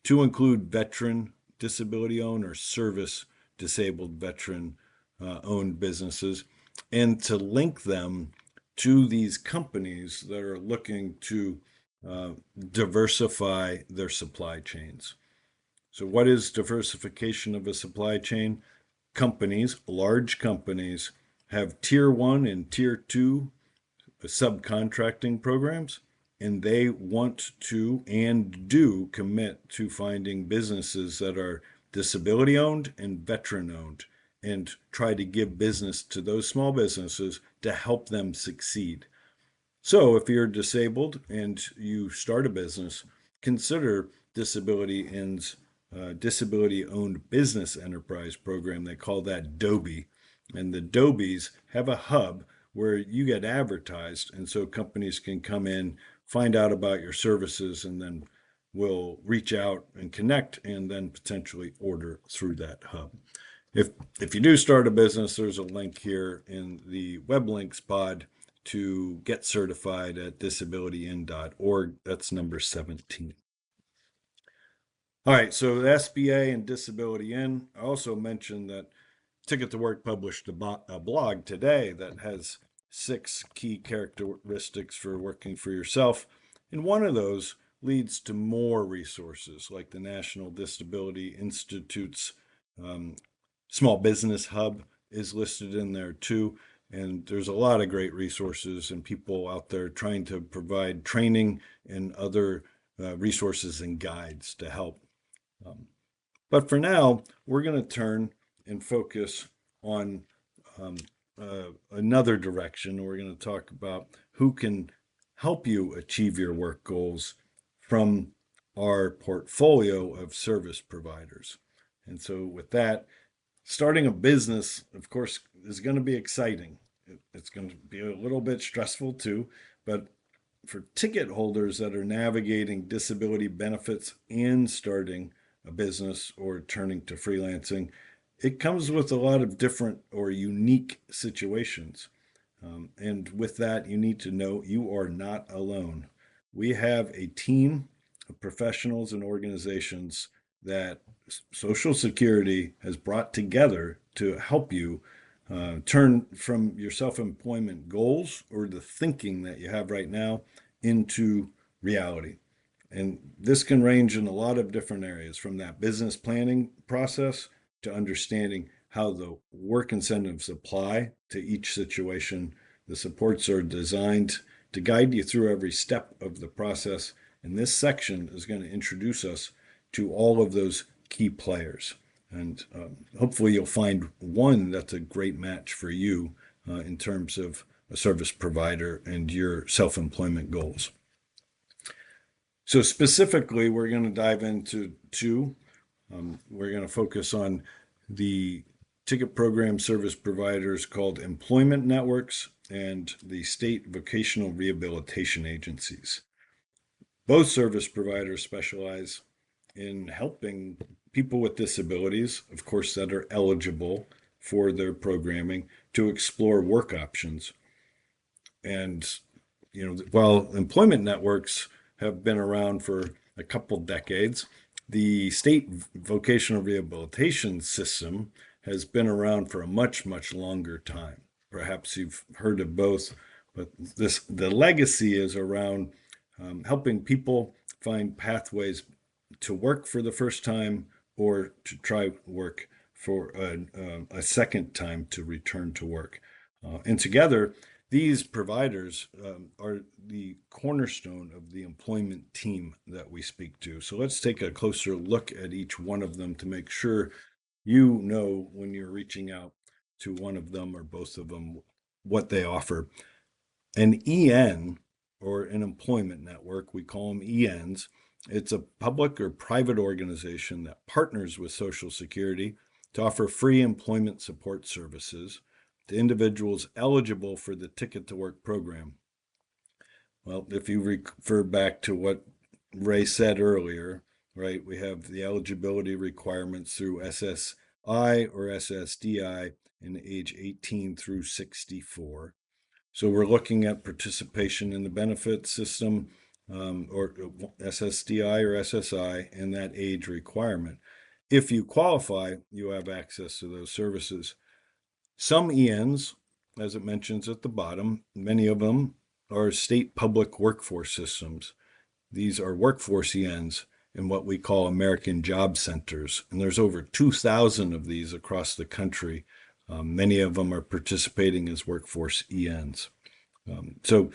to include veteran disability owned or service disabled veteran owned businesses, and to link them to these companies that are looking to uh, diversify their supply chains. So, what is diversification of a supply chain? Companies, large companies, have tier one and tier two subcontracting programs, and they want to and do commit to finding businesses that are disability owned and veteran owned and try to give business to those small businesses to help them succeed. So if you're disabled and you start a business, consider Disability In's Disability Owned Business Enterprise Program. They call that DOBI. And the DOBIs have a hub where you get advertised. And so companies can come in, find out about your services, and then will reach out and connect and then potentially order through that hub. If you do start a business, there's a link here in the web links pod to get certified at disabilityin.org. That's number 17. All right, so the SBA and Disability In. I also mentioned that Ticket to Work published a blog today that has 6 key characteristics for working for yourself. And one of those leads to more resources like the National Disability Institute's Small Business Hub is listed in there too. And there's a lot of great resources and people out there trying to provide training and other resources and guides to help. But for now, we're going to turn and focus on another direction. We're going to talk about who can help you achieve your work goals from our portfolio of service providers. And so with that, starting a business, of course, is going to be exciting. It's going to be a little bit stressful too, but for ticket holders that are navigating disability benefits and starting a business or turning to freelancing, it comes with a lot of different or unique situations. And with that, you need to know you are not alone. We have a team of professionals and organizations that Social Security has brought together to help you turn from your self employment goals or the thinking that you have right now into reality. And this can range in a lot of different areas, from that business planning process to understanding how the work incentives apply to each situation. The supports are designed to guide you through every step of the process. And this section is going to introduce us to all of those key players. And hopefully you'll find one that's a great match for you in terms of a service provider and your self-employment goals. So specifically, we're going to dive into 2. We're going to focus on the ticket program service providers called employment networks and the state vocational rehabilitation agencies. Both service providers specialize in helping people with disabilities, of course, that are eligible for their programming, to explore work options. And, while employment networks have been around for a couple decades, the state vocational rehabilitation system has been around for a much, much longer time. Perhaps you've heard of both, but the legacy is around helping people find pathways to work for the first time or to try work for a second time to return to work. And together, These providers are the cornerstone of the employment team that we speak to. So let's take a closer look at each one of them to make sure you know when you're reaching out to one of them or both of them what they offer. An EN, or an employment network, we call them ENs. It's a public or private organization that partners with Social Security to offer free employment support services to individuals eligible for the Ticket to Work program. Well, if you refer back to what Ray said earlier, right, we have the eligibility requirements through SSI or SSDI in age 18 through 64. So we're looking at participation in the benefit system, or SSDI or SSI, and that age requirement. If you qualify, you have access to those services. Some ENs, as it mentions at the bottom, many of them are state public workforce systems. These are workforce ENs in what we call American Job Centers, and there's over 2,000 of these across the country. Many of them are participating as workforce ENs. So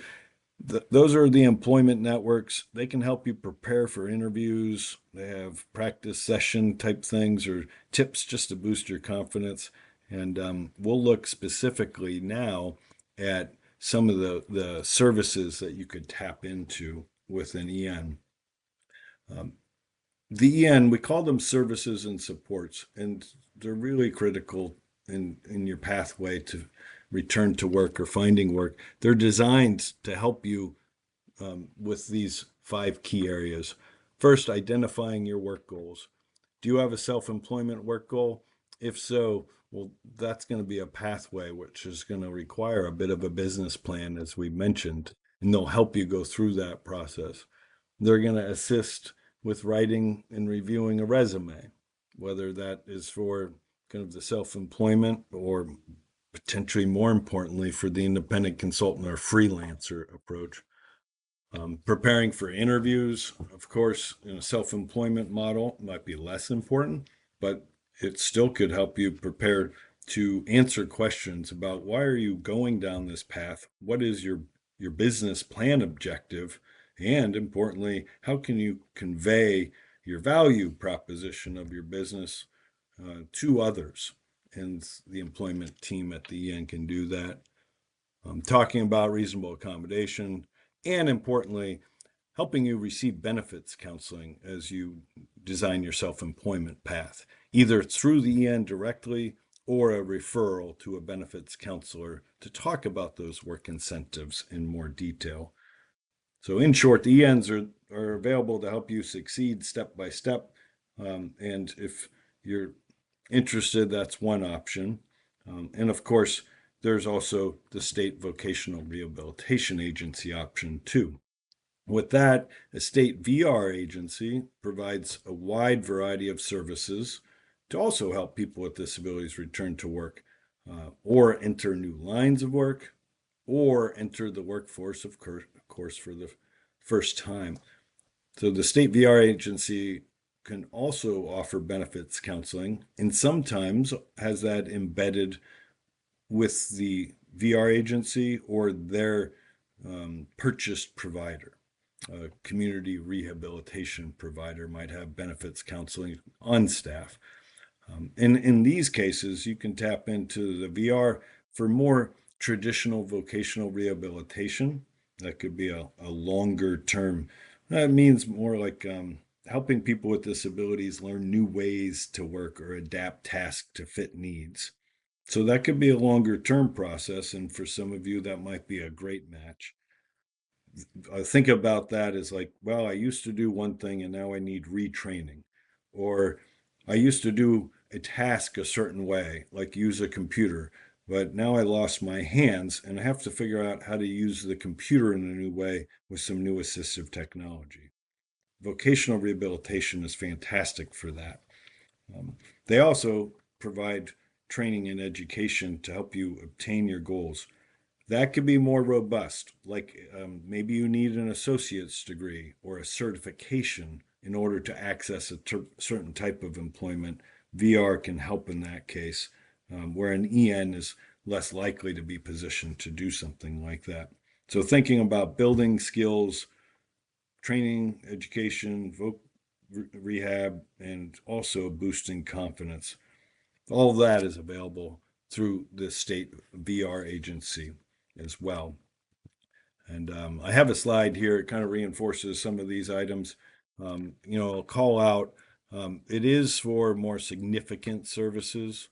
those are the employment networks. They can help you prepare for interviews. They have practice session type things or tips just to boost your confidence. And we'll look specifically now at some of the services that you could tap into with an EN. The EN, we call them services and supports, and they're really critical in your pathway to return to work or finding work. They're designed to help you with these 5 key areas. First, identifying your work goals. Do you have a self-employment work goal? If so, well, that's going to be a pathway which is going to require a bit of a business plan, as we mentioned, and they'll help you go through that process. They're going to assist with writing and reviewing a resume, whether that is for kind of the self-employment or potentially more importantly for the independent consultant or freelancer approach. Preparing for interviews, of course, in a self-employment model might be less important, but it still could help you prepare to answer questions about why are you going down this path? What is your business plan objective? And importantly, how can you convey your value proposition of your business to others? And the employment team at the end can do that. Talking about reasonable accommodation, and importantly, helping you receive benefits counseling as you design your self-employment path, either through the EN directly or a referral to a benefits counselor to talk about those work incentives in more detail. So in short, the ENs are available to help you succeed step by step. And if you're interested, that's one option. And of course, there's also the state vocational rehabilitation agency option too. With that, a state VR agency provides a wide variety of services to also help people with disabilities return to work or enter new lines of work or enter the workforce, of course, for the first time. So the state VR agency can also offer benefits counseling and sometimes has that embedded with the VR agency or their purchased provider. A community rehabilitation provider might have benefits counseling on staff. In these cases, you can tap into the VR for more traditional vocational rehabilitation. That could be a longer term. That means more like helping people with disabilities learn new ways to work or adapt tasks to fit needs. So that could be a longer term process. And for some of you, that might be a great match. I think about that as like, well, I used to do one thing and now I need retraining. Or I used to do a task a certain way, like use a computer, but now I lost my hands and I have to figure out how to use the computer in a new way with some new assistive technology. Vocational rehabilitation is fantastic for that. They also provide training and education to help you obtain your goals. That could be more robust, like maybe you need an associate's degree or a certification in order to access a certain type of employment. VR can help in that case, where an EN is less likely to be positioned to do something like that. So thinking about building skills, training, education, rehab, and also boosting confidence. All of that is available through the state VR agency as well. And I have a slide here. It kind of reinforces some of these items. I'll call out, it is for more significant services.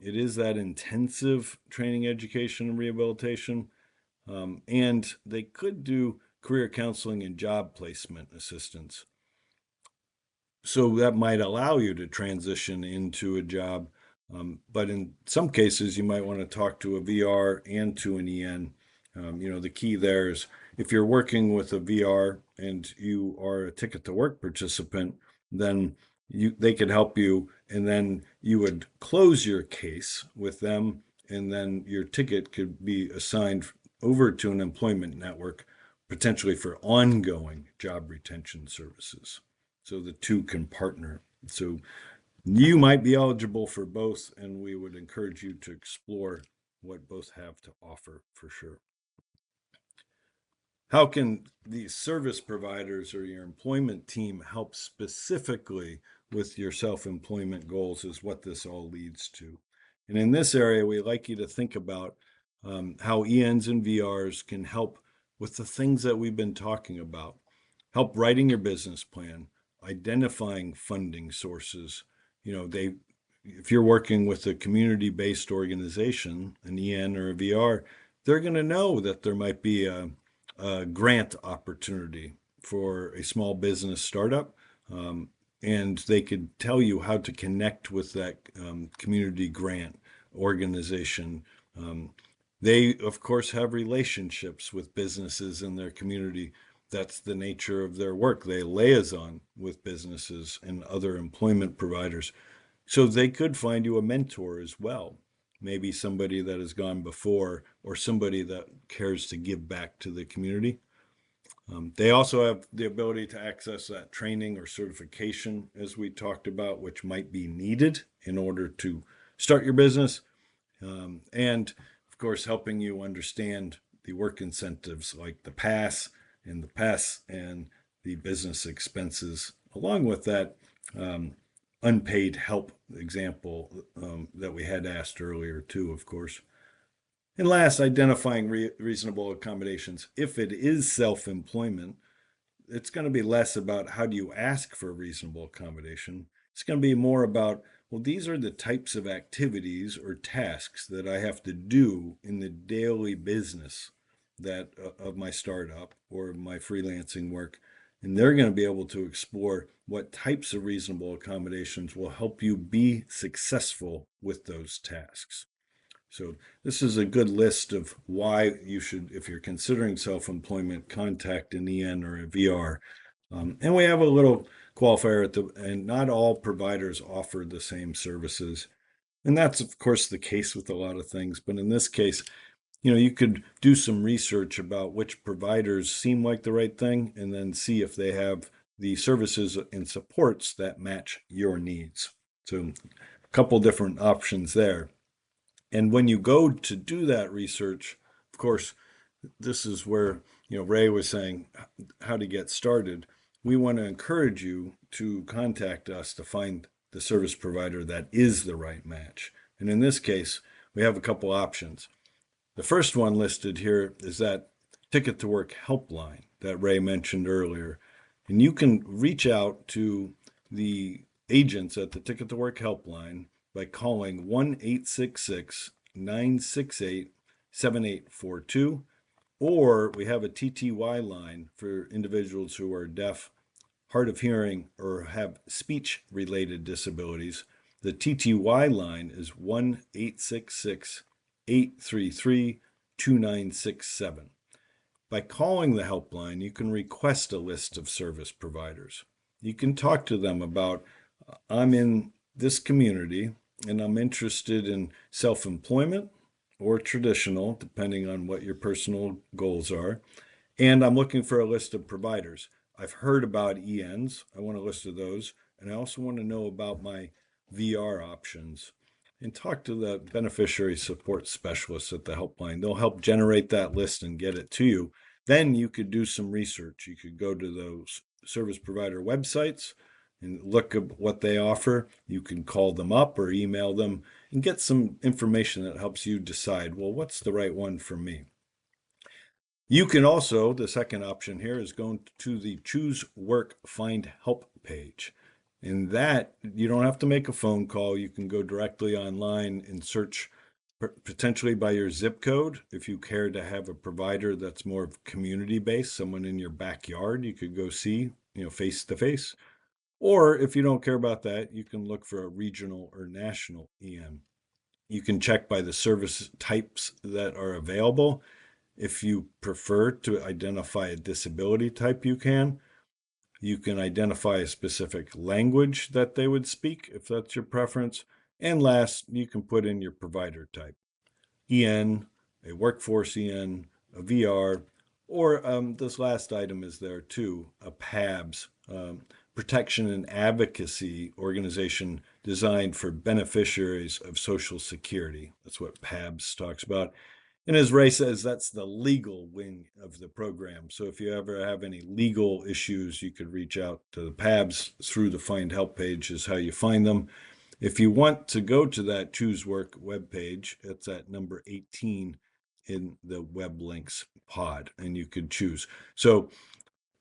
It is that intensive training, education, and rehabilitation. And they could do career counseling and job placement assistance. So that might allow you to transition into a job. But in some cases, you might want to talk to a VR and to an EN. The key there is if you're working with a VR and you are a Ticket to Work participant, then they could help you, and then you would close your case with them, and then your ticket could be assigned over to an employment network, potentially for ongoing job retention services. So the two can partner. So you might be eligible for both, and we would encourage you to explore what both have to offer for sure. How can these service providers or your employment team help specifically with your self-employment goals is what this all leads to. And in this area, we like you to think about how ENs and VRs can help with the things that we've been talking about. Help writing your business plan, identifying funding sources. If you're working with a community-based organization, an EN or a VR, they're going to know that there might be a grant opportunity for a small business startup, and they could tell you how to connect with that community grant organization. They, of course, have relationships with businesses in their community. That's the nature of their work. They liaison with businesses and other employment providers. So they could find you a mentor as well. Maybe somebody that has gone before or somebody that cares to give back to the community. They also have the ability to access that training or certification, as we talked about, which might be needed in order to start your business. And of course, helping you understand the work incentives like the pass and the business expenses, along with that unpaid help example that we had asked earlier too, of course. And last, identifying reasonable accommodations. If it is self-employment, it's going to be less about how do you ask for a reasonable accommodation. It's going to be more about, well, these are the types of activities or tasks that I have to do in the daily business that of my startup or my freelancing work. And they're going to be able to explore what types of reasonable accommodations will help you be successful with those tasks. So this is a good list of why you should, if you're considering self-employment, contact an EN or a VR. And we have a little qualifier and not all providers offer the same services. And that's, of course, the case with a lot of things. But in this case, you could do some research about which providers seem like the right thing and then see if they have the services and supports that match your needs. So a couple different options there. And when you go to do that research, of course, this is where, Ray was saying how to get started. We want to encourage you to contact us to find the service provider that is the right match. And in this case, we have a couple options. The first one listed here is that Ticket to Work helpline that Ray mentioned earlier. And you can reach out to the agents at the Ticket to Work helpline by calling 1-866-968-7842, or we have a TTY line for individuals who are deaf, hard of hearing, or have speech-related disabilities. The TTY line is 1-866-833-2967. By calling the helpline, you can request a list of service providers. You can talk to them about, I'm in this community and I'm interested in self-employment or traditional, depending on what your personal goals are. And I'm looking for a list of providers. I've heard about ENs. I want a list of those. And I also want to know about my VR options. and talk to the beneficiary support specialists at the helpline. They'll help generate that list and get it to you. Then you could do some research. You could go to those service provider websites and look at what they offer. You can call them up or email them and get some information that helps you decide, well, what's the right one for me? You can also, the second option here is going to the Choose Work Find Help page. In that, you don't have to make a phone call. You can go directly online and search potentially by your zip code. If you care to have a provider that's more community based, someone in your backyard, you could go see, face to face. Or if you don't care about that, you can look for a regional or national EN. You can check by the service types that are available. If you prefer to identify a disability type, you can. You can identify a specific language that they would speak, if that's your preference. And last, you can put in your provider type, EN, a workforce EN, a VR, or this last item is there too, a PABS, Protection and Advocacy Organization designed for beneficiaries of Social Security. That's what PABS talks about. And as Ray says, that's the legal wing of the program. So if you ever have any legal issues, you could reach out to the PABS through the Find Help page is how you find them. If you want to go to that Choose Work webpage, it's at number 18 in the web links pod, and you could choose. So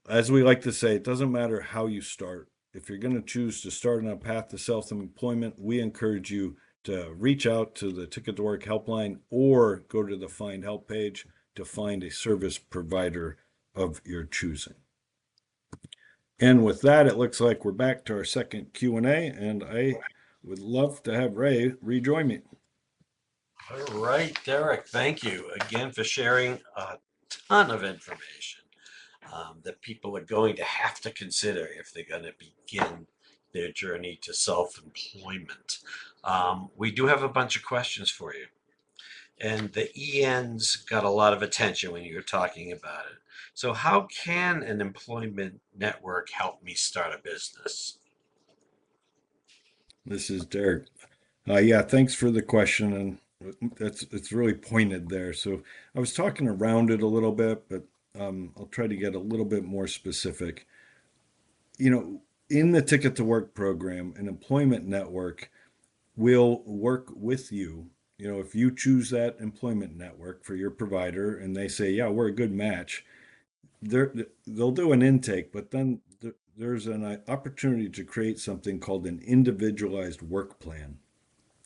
as we like to say, it doesn't matter how you start. If you're going to choose to start on a path to self-employment, we encourage you to reach out to the Ticket to Work helpline or go to the Find Help page to find a service provider of your choosing. And with that, it looks like we're back to our second Q&A, and I would love to have Ray rejoin me. All right, Derek, thank you again for sharing a ton of information that people are going to have to consider if they're going to begin their journey to self-employment. We do have a bunch of questions for you. And the ENs got a lot of attention when you were talking about it. So how can an employment network help me start a business? This is Derek. Yeah, thanks for the question, and it's really pointed there. So I was talking around it a little bit, but I'll try to get a little bit more specific. In the Ticket to Work program, an employment network will work with you. If you choose that employment network for your provider and they say, yeah, we're a good match, they'll do an intake, but then there's an opportunity to create something called an individualized work plan.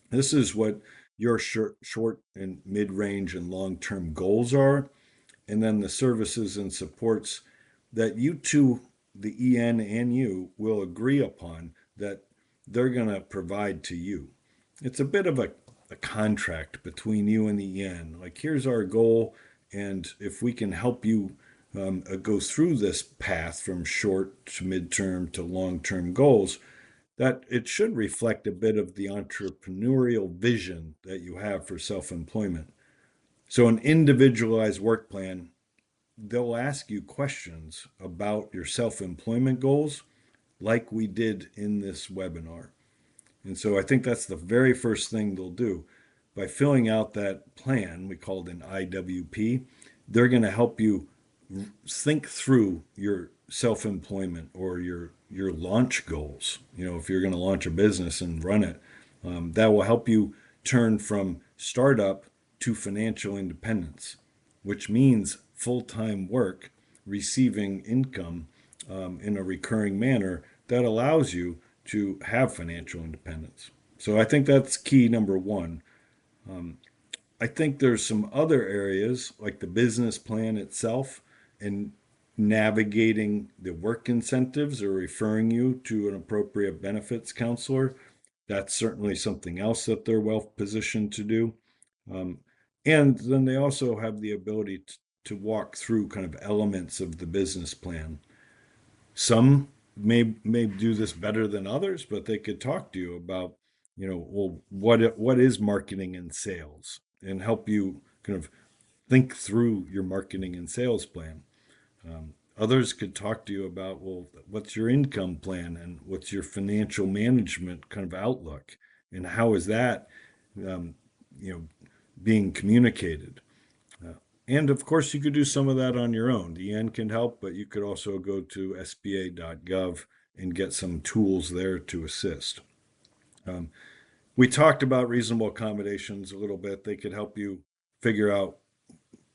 This is what your short and mid-range and long-term goals are, and then the services and supports that you two, the EN and you, will agree upon that they're going to provide to you. It's a bit of a contract between you and the EN. Like, here's our goal, and if we can help you go through this path from short to midterm to long-term goals, that it should reflect a bit of the entrepreneurial vision that you have for self-employment. So an individualized work plan, they'll ask you questions about your self-employment goals like we did in this webinar. And so I think that's the very first thing they'll do. By filling out that plan, we call it an IWP, they're going to help you think through your self-employment or your launch goals. If you're going to launch a business and run it, that will help you turn from startup to financial independence, which means full-time work, receiving income in a recurring manner that allows you to have financial independence. So I think that's key number one. I think there's some other areas like the business plan itself and navigating the work incentives or referring you to an appropriate benefits counselor. That's certainly something else that they're well positioned to do. Um, and then they also have the ability to walk through kind of elements of the business plan. Some may do this better than others, but they could talk to you about, well, what is marketing and sales, and help you kind of think through your marketing and sales plan. Others could talk to you about, well, what's your income plan and what's your financial management kind of outlook, and how is that um, you know, being communicated. And of course, you could do some of that on your own. The EN can help, but you could also go to sba.gov and get some tools there to assist. Um, we talked about reasonable accommodations a little bit. They could help you figure out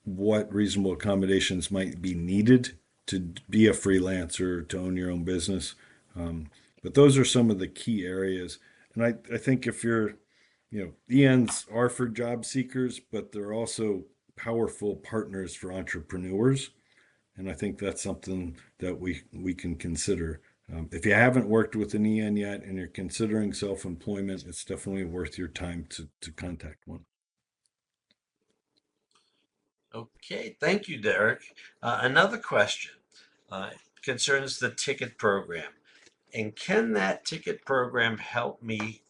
what reasonable accommodations might be needed to be a freelancer, to own your own business. But those are some of the key areas. And I think if you're, ENs are for job seekers, but they're also powerful partners for entrepreneurs. And I think that's something that we can consider. If you haven't worked with an EN yet and you're considering self-employment, it's definitely worth your time to contact one. Okay, thank you, Derek. Another question uh, concerns the ticket program. And can that ticket program help me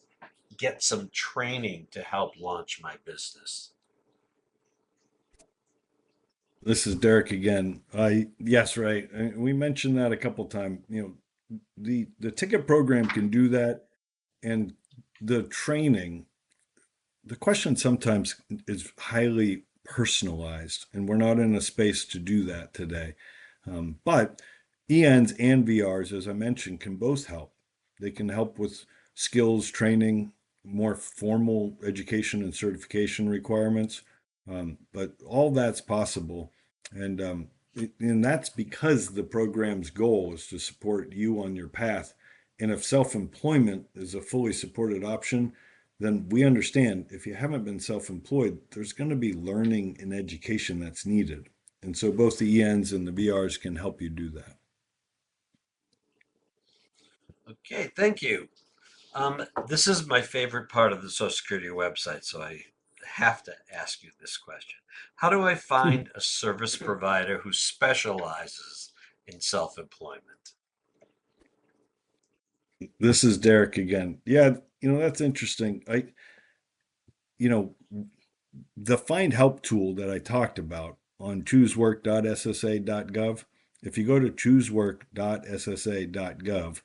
get some training to help launch my business? This is Derek again. Yes, right. We mentioned that a couple times. The ticket program can do that, and the training. The question sometimes is highly personalized, and we're not in a space to do that today. But ENs and VRs, as I mentioned, can both help. They can help with skills training, more formal education and certification requirements. But all that's possible. And that's because the program's goal is to support you on your path. And if self employment is a fully supported option, then we understand if you haven't been self employed, there's going to be learning and education that's needed. And so both the ENs and the VRs can help you do that. Okay, thank you. This is my favorite part of the Social Security website, so I have to ask you this question. How do I find a service provider who specializes in self-employment? This is Derek again. Yeah, that's interesting. You know, the find help tool that I talked about on choosework.ssa.gov, if you go to choosework.ssa.gov,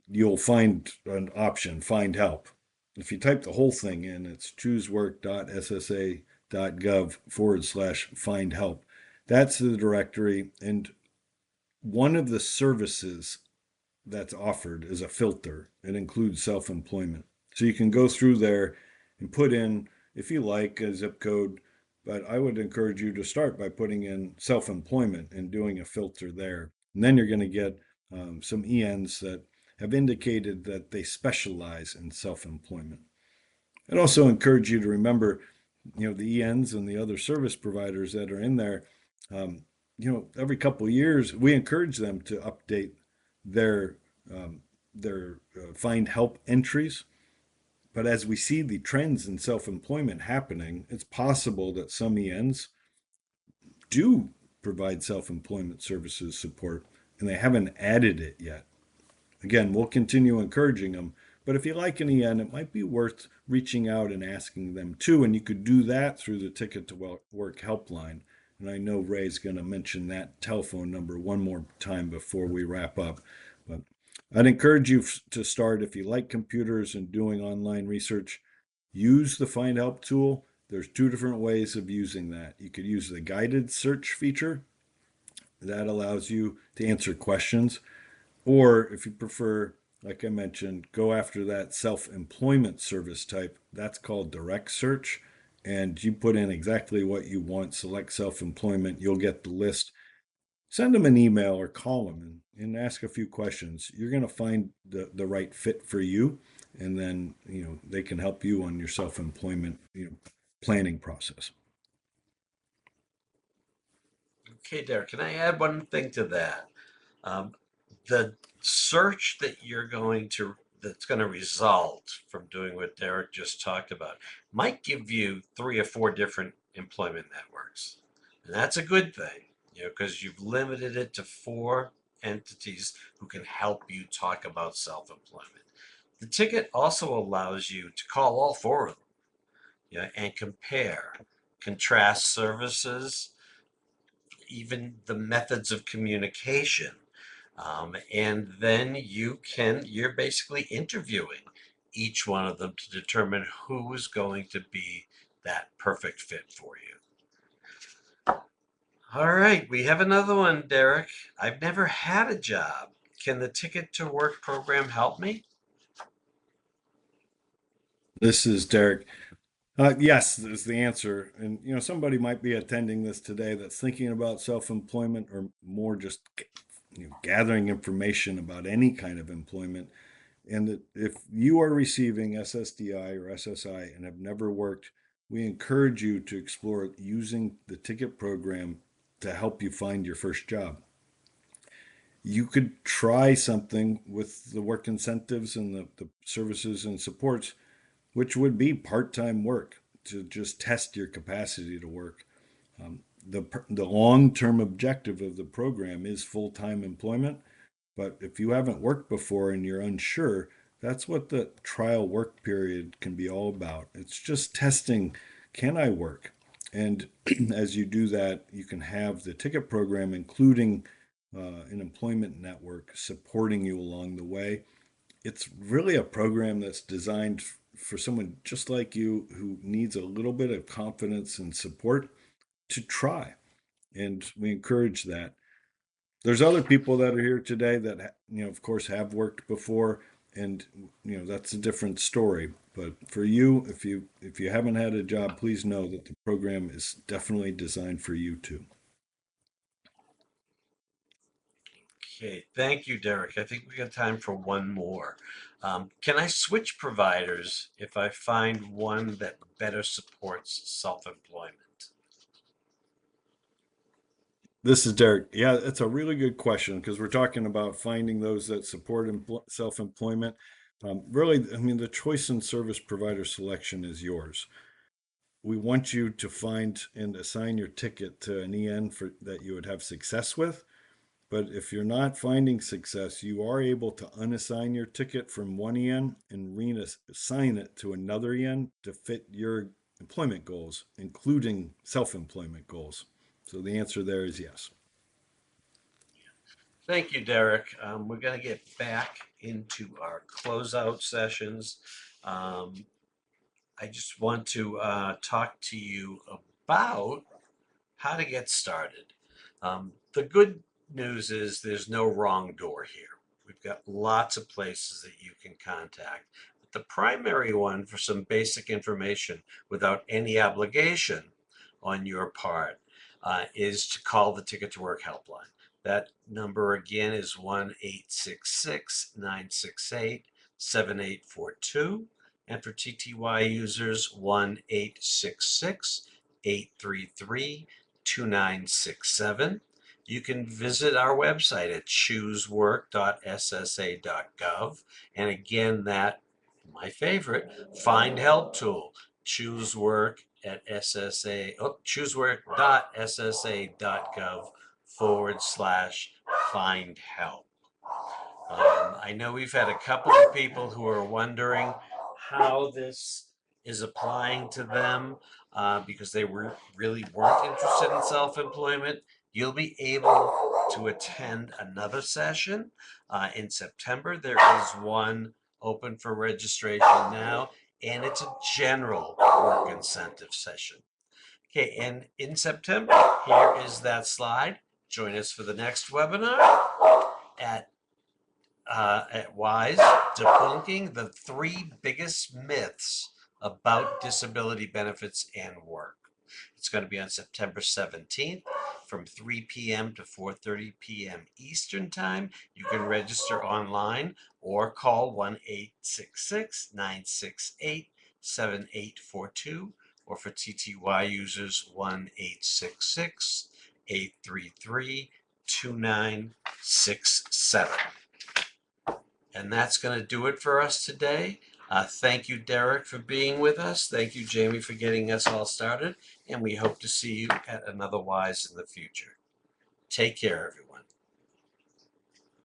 you'll find an option, find help. If you type the whole thing in, it's choosework.ssa.gov/find help. That's the directory. And one of the services that's offered is a filter. It includes self employment. So you can go through there and put in, if you like, a zip code. But I would encourage you to start by putting in self employment and doing a filter there. And then you're going to get some ENs that have indicated that they specialize in self employment. I'd also encourage you to remember, the ENs and the other service providers that are in there. Every couple of years, we encourage them to update their find help entries. But as we see the trends in self-employment happening, it's possible that some ENs do provide self-employment services support and they haven't added it yet. Again, we'll continue encouraging them. But if you like an EN, it might be worth reaching out and asking them too. And you could do that through the Ticket to Work helpline. And I know Ray's going to mention that telephone number one more time before we wrap up. But I'd encourage you to start, if you like computers and doing online research, use the Find Help tool. There's two different ways of using that. You could use the guided search feature that allows you to answer questions. Or if you prefer, like I mentioned, go after that self employment service type. That's called direct search. And you put in exactly what you want, select self employment, you'll get the list. Send them an email or call them and ask a few questions. You're going to find the right fit for you. And then, they can help you on your self employment planning process. Okay, Derek, can I add one thing to that? Um, the search that's going to result from doing what Derek just talked about might give you 3 or 4 different employment networks. And that's a good thing, because you've limited it to 4 entities who can help you talk about self-employment. The ticket also allows you to call all 4 of them, and compare, contrast services, even the methods of communication. And then you're basically interviewing each one of them to determine who is going to be that perfect fit for you. All right, we have another one, Derek. I've never had a job. Can the Ticket to Work program help me? This is Derek. Yes, is the answer. And somebody might be attending this today that's thinking about self-employment or more just gathering information about any kind of employment. And that if you are receiving SSDI or SSI and have never worked, we encourage you to explore using the ticket program to help you find your first job. You could try something with the work incentives and the services and supports, which would be part-time work to just test your capacity to work. The long-term objective of the program is full-time employment, but if you haven't worked before and you're unsure, that's what the trial work period can be all about. It's just testing, can I work? And as you do that, you can have the ticket program, including an employment network, supporting you along the way. It's really a program that's designed for someone just like you who needs a little bit of confidence and support to try. And we encourage that. There's other people that are here today that, of course, have worked before, and that's a different story. But for you, if you haven't had a job, please know that the program is definitely designed for you too. Okay, thank you, Derek. I think we got time for one more. Can I switch providers if I find one that better supports self-employment? This is Derek. Yeah, it's a really good question because we're talking about finding those that support self-employment. Really, I mean, the choice in service provider selection is yours. We want you to find and assign your ticket to an EN that you would have success with. But if you're not finding success, you are able to unassign your ticket from one EN and reassign it to another EN to fit your employment goals, including self-employment goals. So the answer there is yes. Thank you, Derek. We're going to get back into our closeout sessions. Um, I just want to talk to you about how to get started. The good news is there's no wrong door here. We've got lots of places that you can contact. But the primary one for some basic information without any obligation on your part is to call the Ticket to Work helpline. That number again is 1-866-968-7842. And for TTY users, 1-866-833-2967. You can visit our website at choosework.ssa.gov. And again, that, my favorite, find help tool, choosework.ssa.gov/find help. I know we've had a couple of people who are wondering how this is applying to them because they really weren't interested in self-employment. You'll be able to attend another session in September. There is one open for registration now, and it's a general work incentive session. Okay, and in September, here is that slide. Join us for the next webinar at WISE, debunking the 3 biggest myths about disability benefits and work. It's going to be on September 17th from 3 p.m. to 4:30 p.m. Eastern Time. You can register online or call 1-866-968-7842, or for TTY users, 1-866-833-2967. And that's going to do it for us today. Thank you, Derek, for being with us. Thank you, Jamie, for getting us all started. And we hope to see you at another WISE in the future. Take care, everyone.